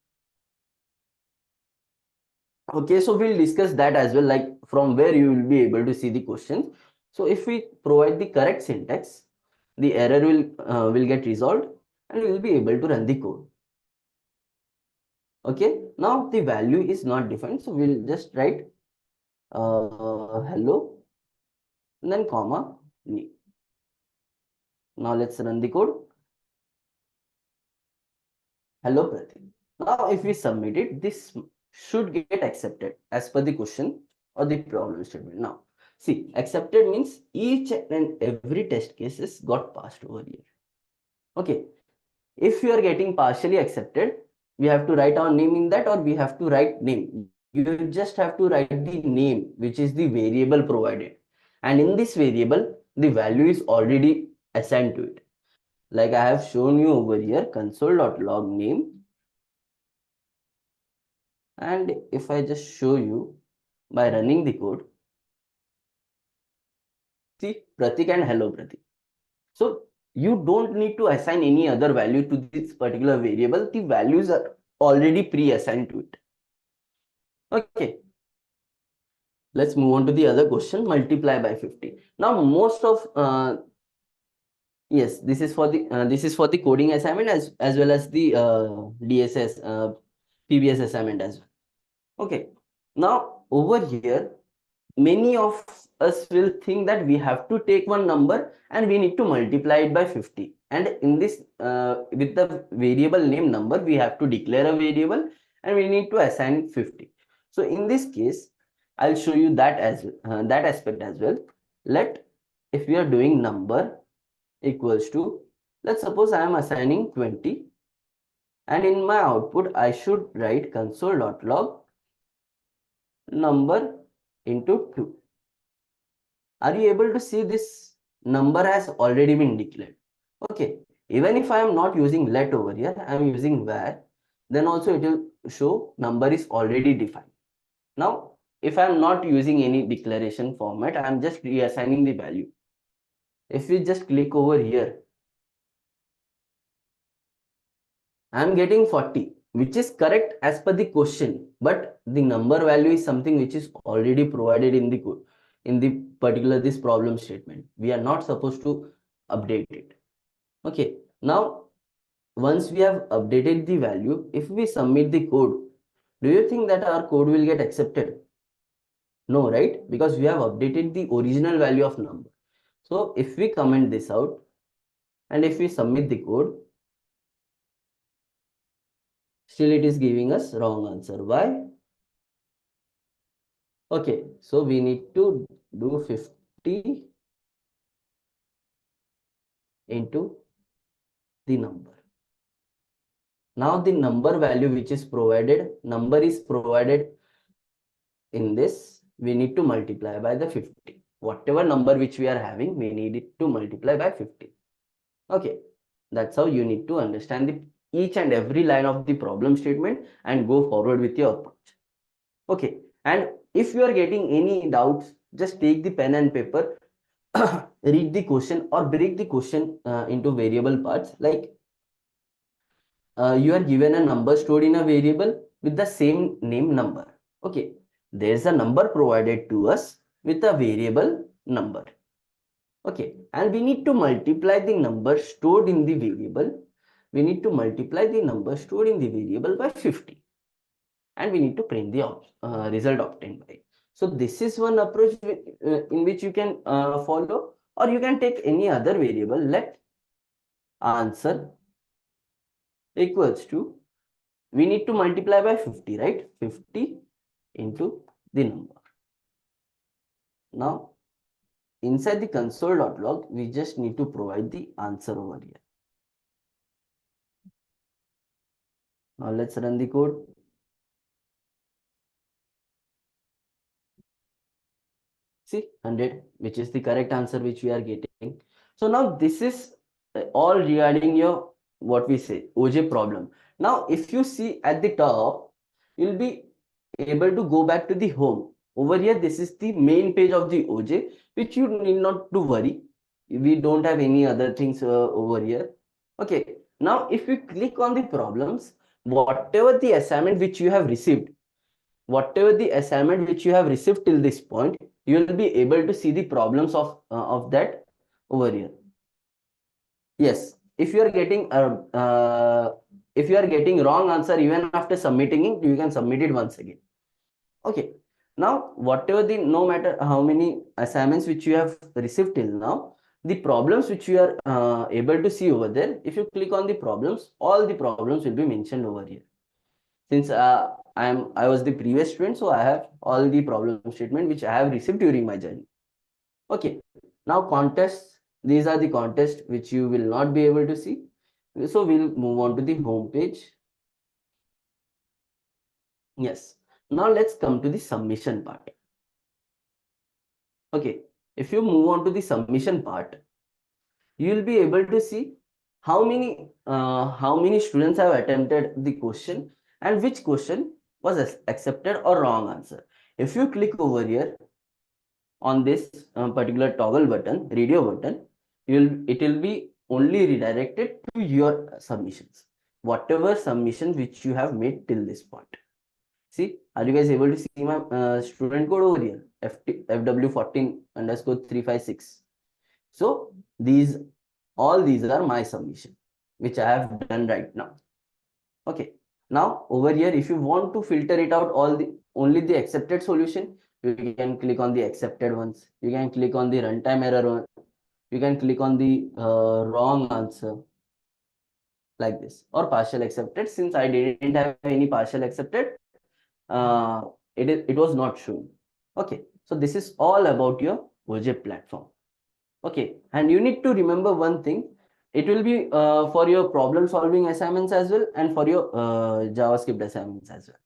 Speaker 2: Okay, so we'll discuss that as well, like from where you will be able to see the questions. So if we provide the correct syntax, the error will get resolved and we will be able to run the code. Okay, now the value is not defined, so we'll just write hello and then comma name. Now let's run the code. Hello Pratik. Now if we submit it, this should get accepted as per the question or the problem statement. Now see, accepted means each and every test cases got passed over here. Okay, if you are getting partially accepted, we have to write our name in that, or we have to write name. You just have to write the name, which is the variable provided, and in this variable the value is already assigned to it. Like I have shown you over here, console.log name. And if I just show you by running the code, see Pratik and hello Pratik. So you don't need to assign any other value to this particular variable. The values are already pre-assigned to it. Okay. Let's move on to the other question, multiply by 50. Now most of yes, this is for the coding assignment as well as the DSS PBS assignment as well. Okay. Now over here, many of us will think that we have to take one number and we need to multiply it by 50. And in this, with the variable name number, we have to declare a variable and we need to assign 50. So in this case, I'll show you that as that aspect as well. If we are doing number equals to, let's suppose I am assigning 20, and in my output, I should write console.log number into 2. Are you able to see this number has already been declared? Okay, even if I am not using let over here, I am using var, then also it will show number is already defined. Now, if I am not using any declaration format, I am just reassigning the value. If we just click over here, I am getting 40, which is correct as per the question, but the number value is something which is already provided in the code, in the particular this problem statement. We are not supposed to update it. Okay, now once we have updated the value, if we submit the code, do you think that our code will get accepted? No, right? Because we have updated the original value of number. So if we comment this out and if we submit the code, still it is giving us wrong answer. Why? Okay, so we need to do 50 into the number. Now the number value which is provided, number is provided in this, we need to multiply by the 50. Whatever number which we are having, we need it to multiply by 50. Okay, that's how you need to understand each and every line of the problem statement and go forward with your approach. Okay, and if you are getting any doubts, just take the pen and paper, read the question or break the question into variable parts. Like you are given a number stored in a variable with the same name number. Okay, there's a number provided to us with a variable number. Okay, and we need to multiply the number stored in the variable. We need to multiply the number stored in the variable by 50. And we need to print the result obtained by. So this is one approach in which you can follow, or you can take any other variable. Let answer equals to, we need to multiply by 50, right? 50 into the number. Now, inside the console.log, we just need to provide the answer over here. Now, let's run the code. See, 100, which is the correct answer which we are getting. So now this is all regarding your, what we say, OJ problem. Now, if you see at the top, you'll be able to go back to the home. Over here, this is the main page of the OJ, which you need not to worry. We don't have any other things over here. Okay. Now, if you click on the problems, whatever the assignment which you have received, till this point, you will be able to see the problems of that over here. Yes, if you are getting wrong answer even after submitting it, you can submit it once again. Okay. Now, whatever the, no matter how many assignments which you have received till now, the problems which you are able to see over there, if you click on the problems, all the problems will be mentioned over here. Since I was the previous student, so I have all the problem statement which I have received during my journey. Okay. Now contests, these are the contests which you will not be able to see. So we'll move on to the home page. Yes. Now let's come to the submission part. Okay. If you move on to the submission part, you will be able to see how many students have attempted the question and which question was accepted or wrong answer. If you click over here on this particular toggle button, radio button, it will be only redirected to your submissions, whatever submissions which you have made till this point. See, are you guys able to see my student code over here? FW14_356. So all these are my submission, which I have done right now. Okay. Now over here, if you want to filter it out only the accepted solution, you can click on the accepted ones. You can click on the runtime error one. You can click on the wrong answer, like this, or partial accepted. Since I didn't have any partial accepted, it was not shown. Okay. So this is all about your OJ platform. Okay. And you need to remember one thing. It will be for your problem solving assignments as well, and for your JavaScript assignments as well.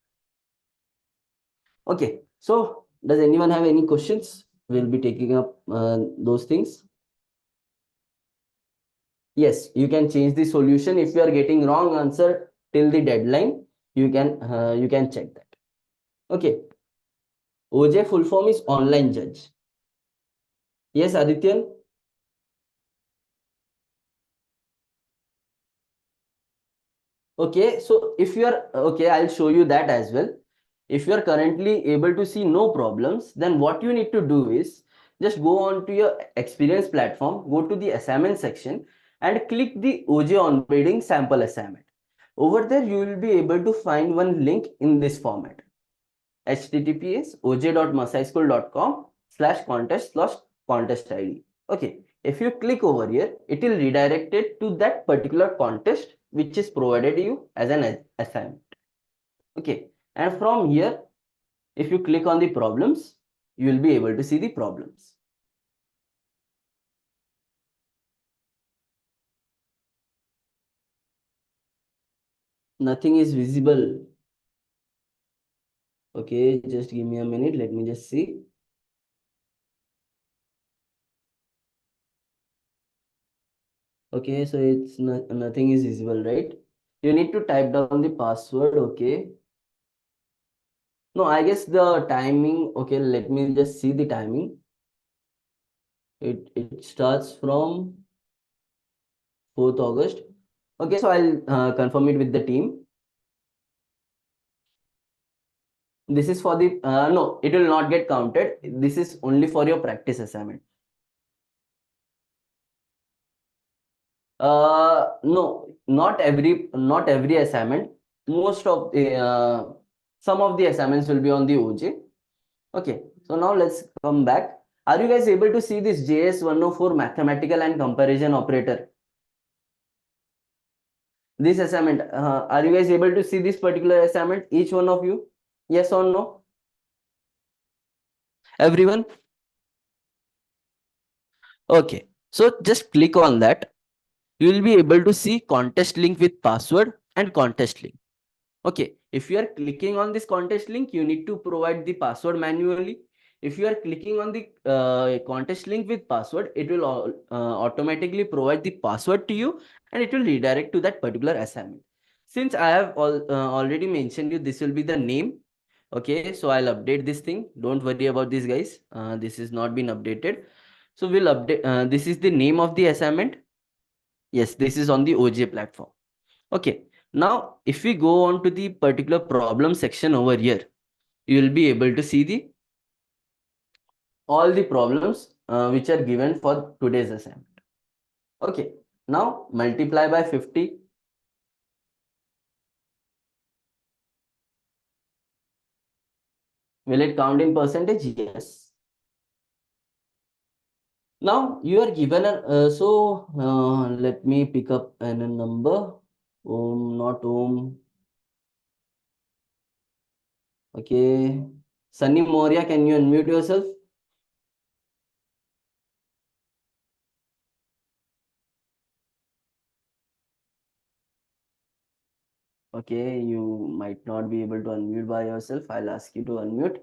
Speaker 2: Okay. So does anyone have any questions? We'll be taking up those things. Yes, you can change the solution. If you are getting wrong answer till the deadline, you can check that. Okay. OJ full form is online judge. Yes, Adityan. Okay, so if you are okay, I'll show you that as well. If you are currently able to see no problems, then what you need to do is just go on to your experience platform, go to the assignment section and click the OJ onboarding sample assignment. Over there, you will be able to find one link in this format: https://ojmasciSchool.com/contest/contest ID. Okay, if you click over here, it will redirect it to that particular contest which is provided you as an assignment. Okay, and from here, if you click on the problems, you will be able to see the problems. Nothing is visible. Okay, just give me a minute. Let me just see. Okay, so it's nothing is visible, right? You need to type down the password. Okay. No, I guess the timing. Okay, let me just see the timing. It starts from 4th August. Okay, so I'll confirm it with the team. This is for the no, it will not get counted. This is only for your practice assignment. No, not every assignment. Most of the some of the assignments will be on the OJ. Okay, so now let's come back. Are you guys able to see this JS 104 mathematical and comparison operator? This assignment, are you guys able to see this particular assignment, each one of you? Yes or no? Everyone? Okay, so just click on that. You will be able to see contest link with password and contest link. Okay, if you are clicking on this contest link, you need to provide the password manually. If you are clicking on the contest link with password, it will automatically provide the password to you and it will redirect to that particular assignment. Since I have already mentioned you, this will be the name. Okay, so I'll update this thing. Don't worry about this, guys. This has not been updated. So we'll update. This is the name of the assignment. Yes, this is on the OJ platform. Okay, now if we go on to the particular problem section over here, you will be able to see the all the problems which are given for today's assignment. Okay, now multiply by 50. Will it count in percentage? Yes. Now you are given a let me pick up a number. Not ohm. Okay, Sunny Moria, can you unmute yourself? Okay, you might not be able to unmute by yourself. I'll ask you to unmute.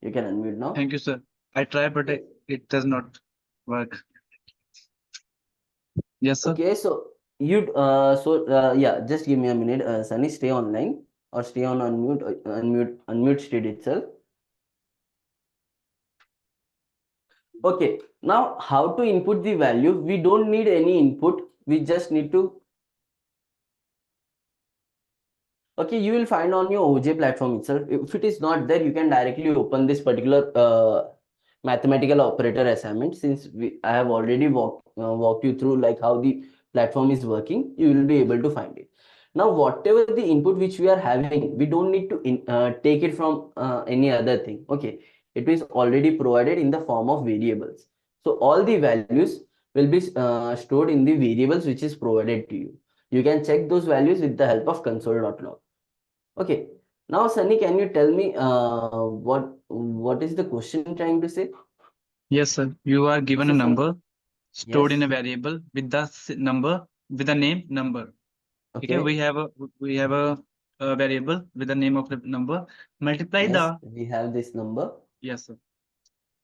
Speaker 2: You can unmute now.
Speaker 4: Thank you, sir. I try, but it does not work. Yes, sir.
Speaker 2: Okay, so you yeah, just give me a minute. Sunny, stay online or stay on unmute state itself. Okay, now how to input the value? We don't need any input. We just need to. Okay, you will find on your OJ platform itself. If it is not there, you can directly open this particular mathematical operator assignment. Since I have already walked you through like how the platform is working, you will be able to find it. Now, whatever the input which we are having, we don't need to take it from any other thing. Okay, it is already provided in the form of variables. So all the values will be stored in the variables which is provided to you. You can check those values with the help of console.log. Okay. Now, Sunny, can you tell me what is the question trying to say?
Speaker 4: Yes, sir. You are given a
Speaker 2: This is
Speaker 4: number stored in a
Speaker 2: yes.
Speaker 4: variable with the number with the name number. Okay,
Speaker 2: Okay.
Speaker 4: we have a variable with the name of the number. Multiply
Speaker 2: Yes,
Speaker 4: the
Speaker 2: we have this number.
Speaker 4: yes, sir.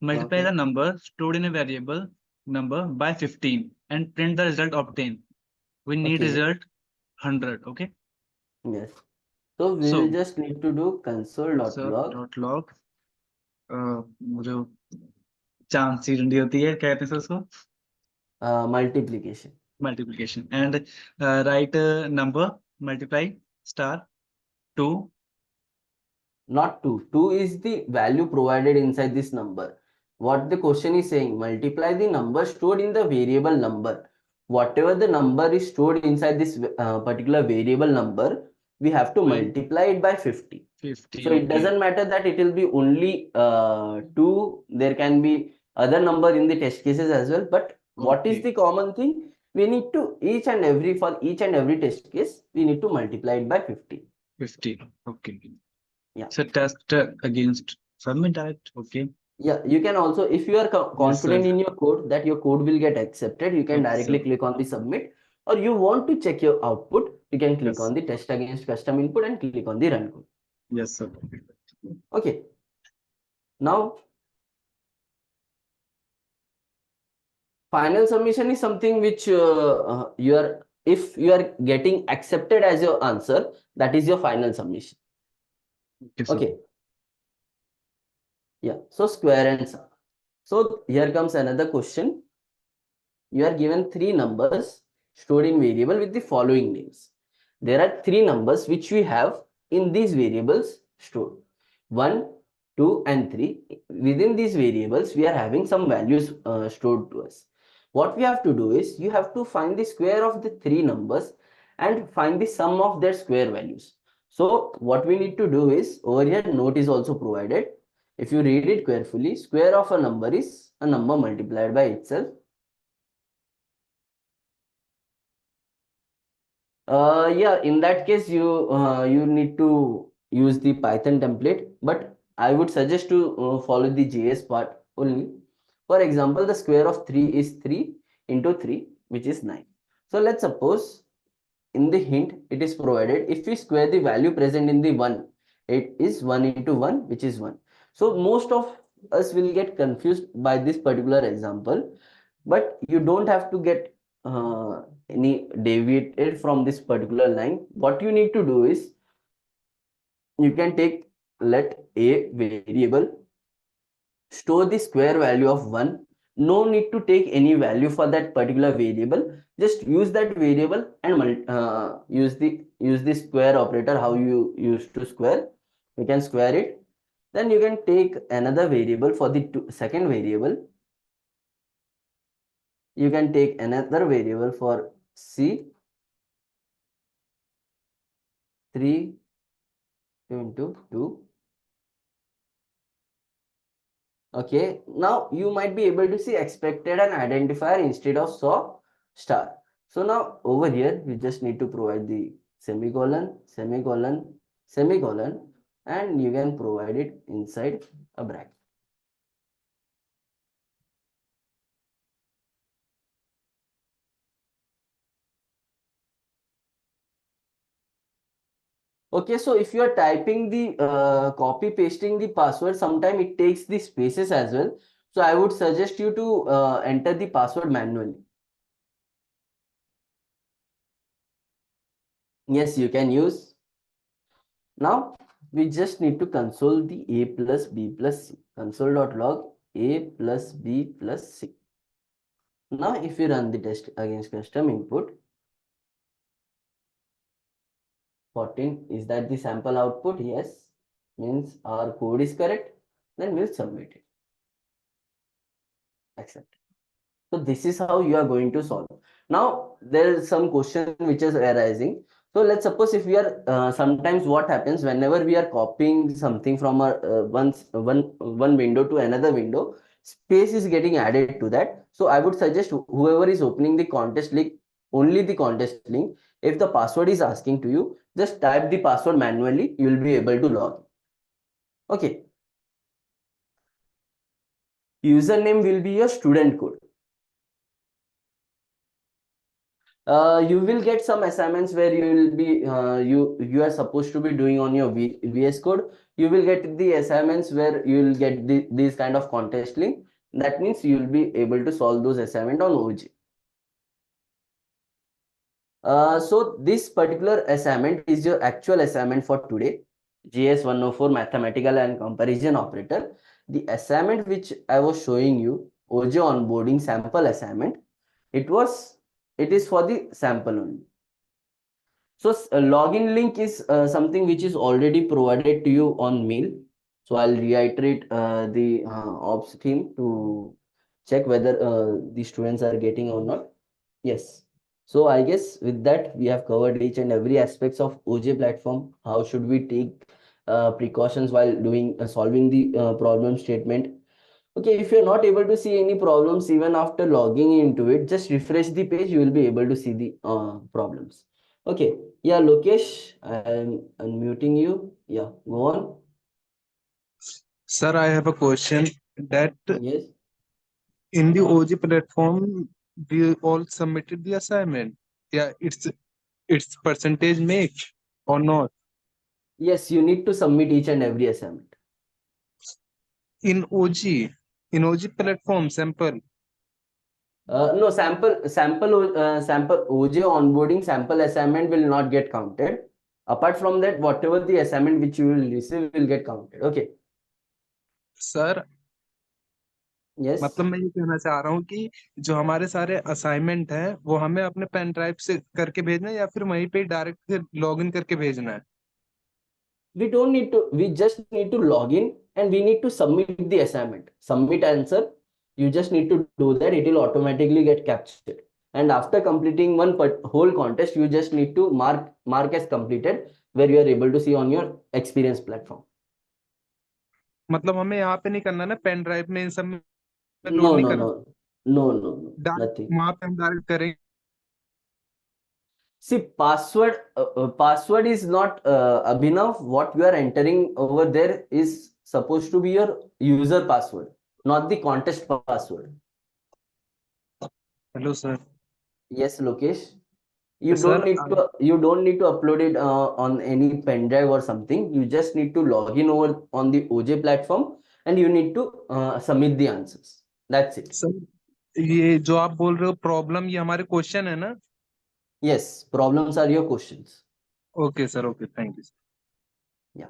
Speaker 4: Multiply
Speaker 2: Okay.
Speaker 4: the number stored in a variable number by 15 and print the result obtained. We need
Speaker 2: Okay.
Speaker 4: result 100. Okay.
Speaker 2: Yes. So we will
Speaker 4: So,
Speaker 2: just need to do
Speaker 4: sir,
Speaker 2: console.log
Speaker 4: dot log मुझे chance सी डंडी होती है क्या कहते हैं sir उसको
Speaker 2: multiplication.
Speaker 4: multiplication and write number multiply star 2
Speaker 2: Not 2. 2 is the value provided inside this number. What the question is saying, multiply the number stored in the variable number. Whatever the number is stored inside this particular variable number, we have to multiply it by 50.
Speaker 4: 50.
Speaker 2: So it doesn't matter that it will be only 2. There can be other number in the test cases as well. But what is the common thing? We need to for each and every test case, we need to multiply it by 50.
Speaker 4: 50. Okay.
Speaker 2: Yeah.
Speaker 4: So test against submit that. Okay.
Speaker 2: Yeah, you can also, if you are confident in your code that your code will get accepted, you can directly click on the submit, or you want to check your output, you can click on the test against custom input and click on the run code.
Speaker 4: Yes, sir.
Speaker 2: Okay. Now, final submission is something which if you are getting accepted as your answer, that is your final submission.
Speaker 4: Okay, sir.
Speaker 2: Okay. Yeah. So square and sum. So here comes another question. You are given 3 numbers stored in variable with the following names. There are 3 numbers which we have in these variables stored. 1, 2 and 3. Within these variables, we are having some values stored to us. What we have to do is, you have to find the square of the 3 numbers and find the sum of their square values. So what we need to do is, over here note is also provided. If you read it carefully, square of a number is a number multiplied by itself. Yeah, in that case, you need to use the Python template, but I would suggest to follow the JS part only. For example, the square of 3 is 3 into 3, which is 9. So let's suppose in the hint, it is provided if we square the value present in the 1, it is 1 into 1, which is 1. So most of us will get confused by this particular example, but you don't have to get any deviated from this particular line. What you need to do is you can take let a variable, store the square value of 1. No need to take any value for that particular variable. Just use that variable and use the square operator how you used to square. You can square it. Then you can take another variable for the second variable. You can take another variable for C, 3 into 2. Okay, now you might be able to see expected an identifier instead of saw star. So now over here, we just need to provide the semicolon, semicolon, semicolon, and you can provide it inside a bracket. Okay, so if you are typing the copy pasting the password, sometime it takes the spaces as well. So I would suggest you to enter the password manually. Yes, you can use. Now we just need to console the a plus b plus c. Console.log a plus b plus c. Now if you run the test against custom input, 14, is that the sample output? Yes, means our code is correct. Then we'll submit it. Accept. So this is how you are going to solve. Now there is some question which is arising. So let's suppose if we are sometimes what happens whenever we are copying something from a one window to another window, space is getting added to that. So I would suggest whoever is opening the contest link, only the contest link. If the password is asking to you, just type the password manually. You will be able to log in. Okay. Username will be your student code. You will get some assignments where you will be you are supposed to be doing on your VS Code. You will get the assignments where you will get these kind of contest link. That means you will be able to solve those assignment on OJ. So this particular assignment is your actual assignment for today. JS 104 mathematical and comparison operator. The assignment which I was showing you, OJ onboarding sample assignment, it is for the sample only. So login link is something which is already provided to you on mail. So I'll reiterate the ops team to check whether the students are getting or not. Yes. So I guess with that we have covered each and every aspects of OJ platform. How should we take precautions while doing solving the problem statement? Okay, if you're not able to see any problems even after logging into it, just refresh the page, you will be able to see the problems. Okay, yeah, Lokesh, I'm unmuting you. Yeah, go on.
Speaker 5: Sir, I have a question that
Speaker 2: Yes.
Speaker 5: in the OG platform, we all submitted the assignment. Yeah, it's percentage make or not.
Speaker 2: Yes, you need to submit each and every assignment.
Speaker 5: In OG platform sample.
Speaker 2: No, sample OJ onboarding sample assignment will not get counted. Apart from that, whatever the assignment which you will receive will get counted. Okay.
Speaker 5: Sir
Speaker 2: Yes.
Speaker 5: मतलब मैं ये कहना चाह रहा हूँ कि जो हमारे सारे असाइनमेंट है वो हमें अपने पेन ड्राइव से करके भेजना है या फिर वहीं पे डायरेक्ट लॉग इन करके भेजना है
Speaker 2: We don't need to, we just need to log in and we need to submit the assignment. Submit answer. You just need to do that. It will automatically get captured. And after completing one whole contest, you just need to mark as completed where you are able to see on your experience platform.
Speaker 5: मतलब हमें यहाँ पे नहीं करना ना, pen drive में इन सब में लोड
Speaker 2: No,
Speaker 5: नहीं
Speaker 2: no,
Speaker 5: करना,
Speaker 2: no, no, no, no,
Speaker 5: direct
Speaker 2: nothing.
Speaker 5: वहां पे हम डायरेक्ट करेंगे।
Speaker 2: See, password is not Abhinav. What you are entering over there is supposed to be your user password, not the contest password.
Speaker 5: Hello sir.
Speaker 2: Yes, Lokesh. You
Speaker 5: sir
Speaker 2: don't need to upload it on any pen drive or something. You just need to log in over on the OJ platform and you need to submit the answers. That's it.
Speaker 5: Sir ये जो आप बोल रहे हो problem, ये हमारे question है ना?
Speaker 2: Yes, problems are your questions.
Speaker 5: Okay sir, okay, thank you.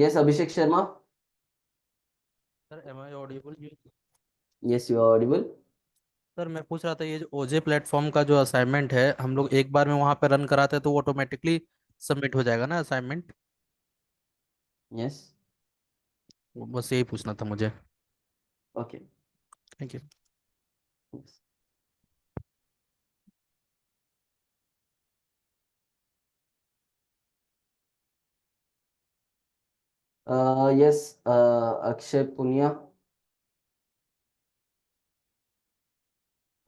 Speaker 2: Yes, Abhishek Sharma.
Speaker 6: Sir am I audible?
Speaker 2: Yes, you are audible.
Speaker 6: Sir मैं पूछ रहा था ये जो ओजे प्लेटफॉर्म का जो असाइनमेंट है हम लोग एक बार में वहाँ पे रन कराते हैं तो वो ऑटोमेटिकली सबमिट हो जाएगा ना असाइनमेंट?
Speaker 2: Yes.
Speaker 6: बस यही पूछना था मुझे।
Speaker 2: Okay.
Speaker 6: Thank you.
Speaker 2: Yes. Yes, Akshay Punya.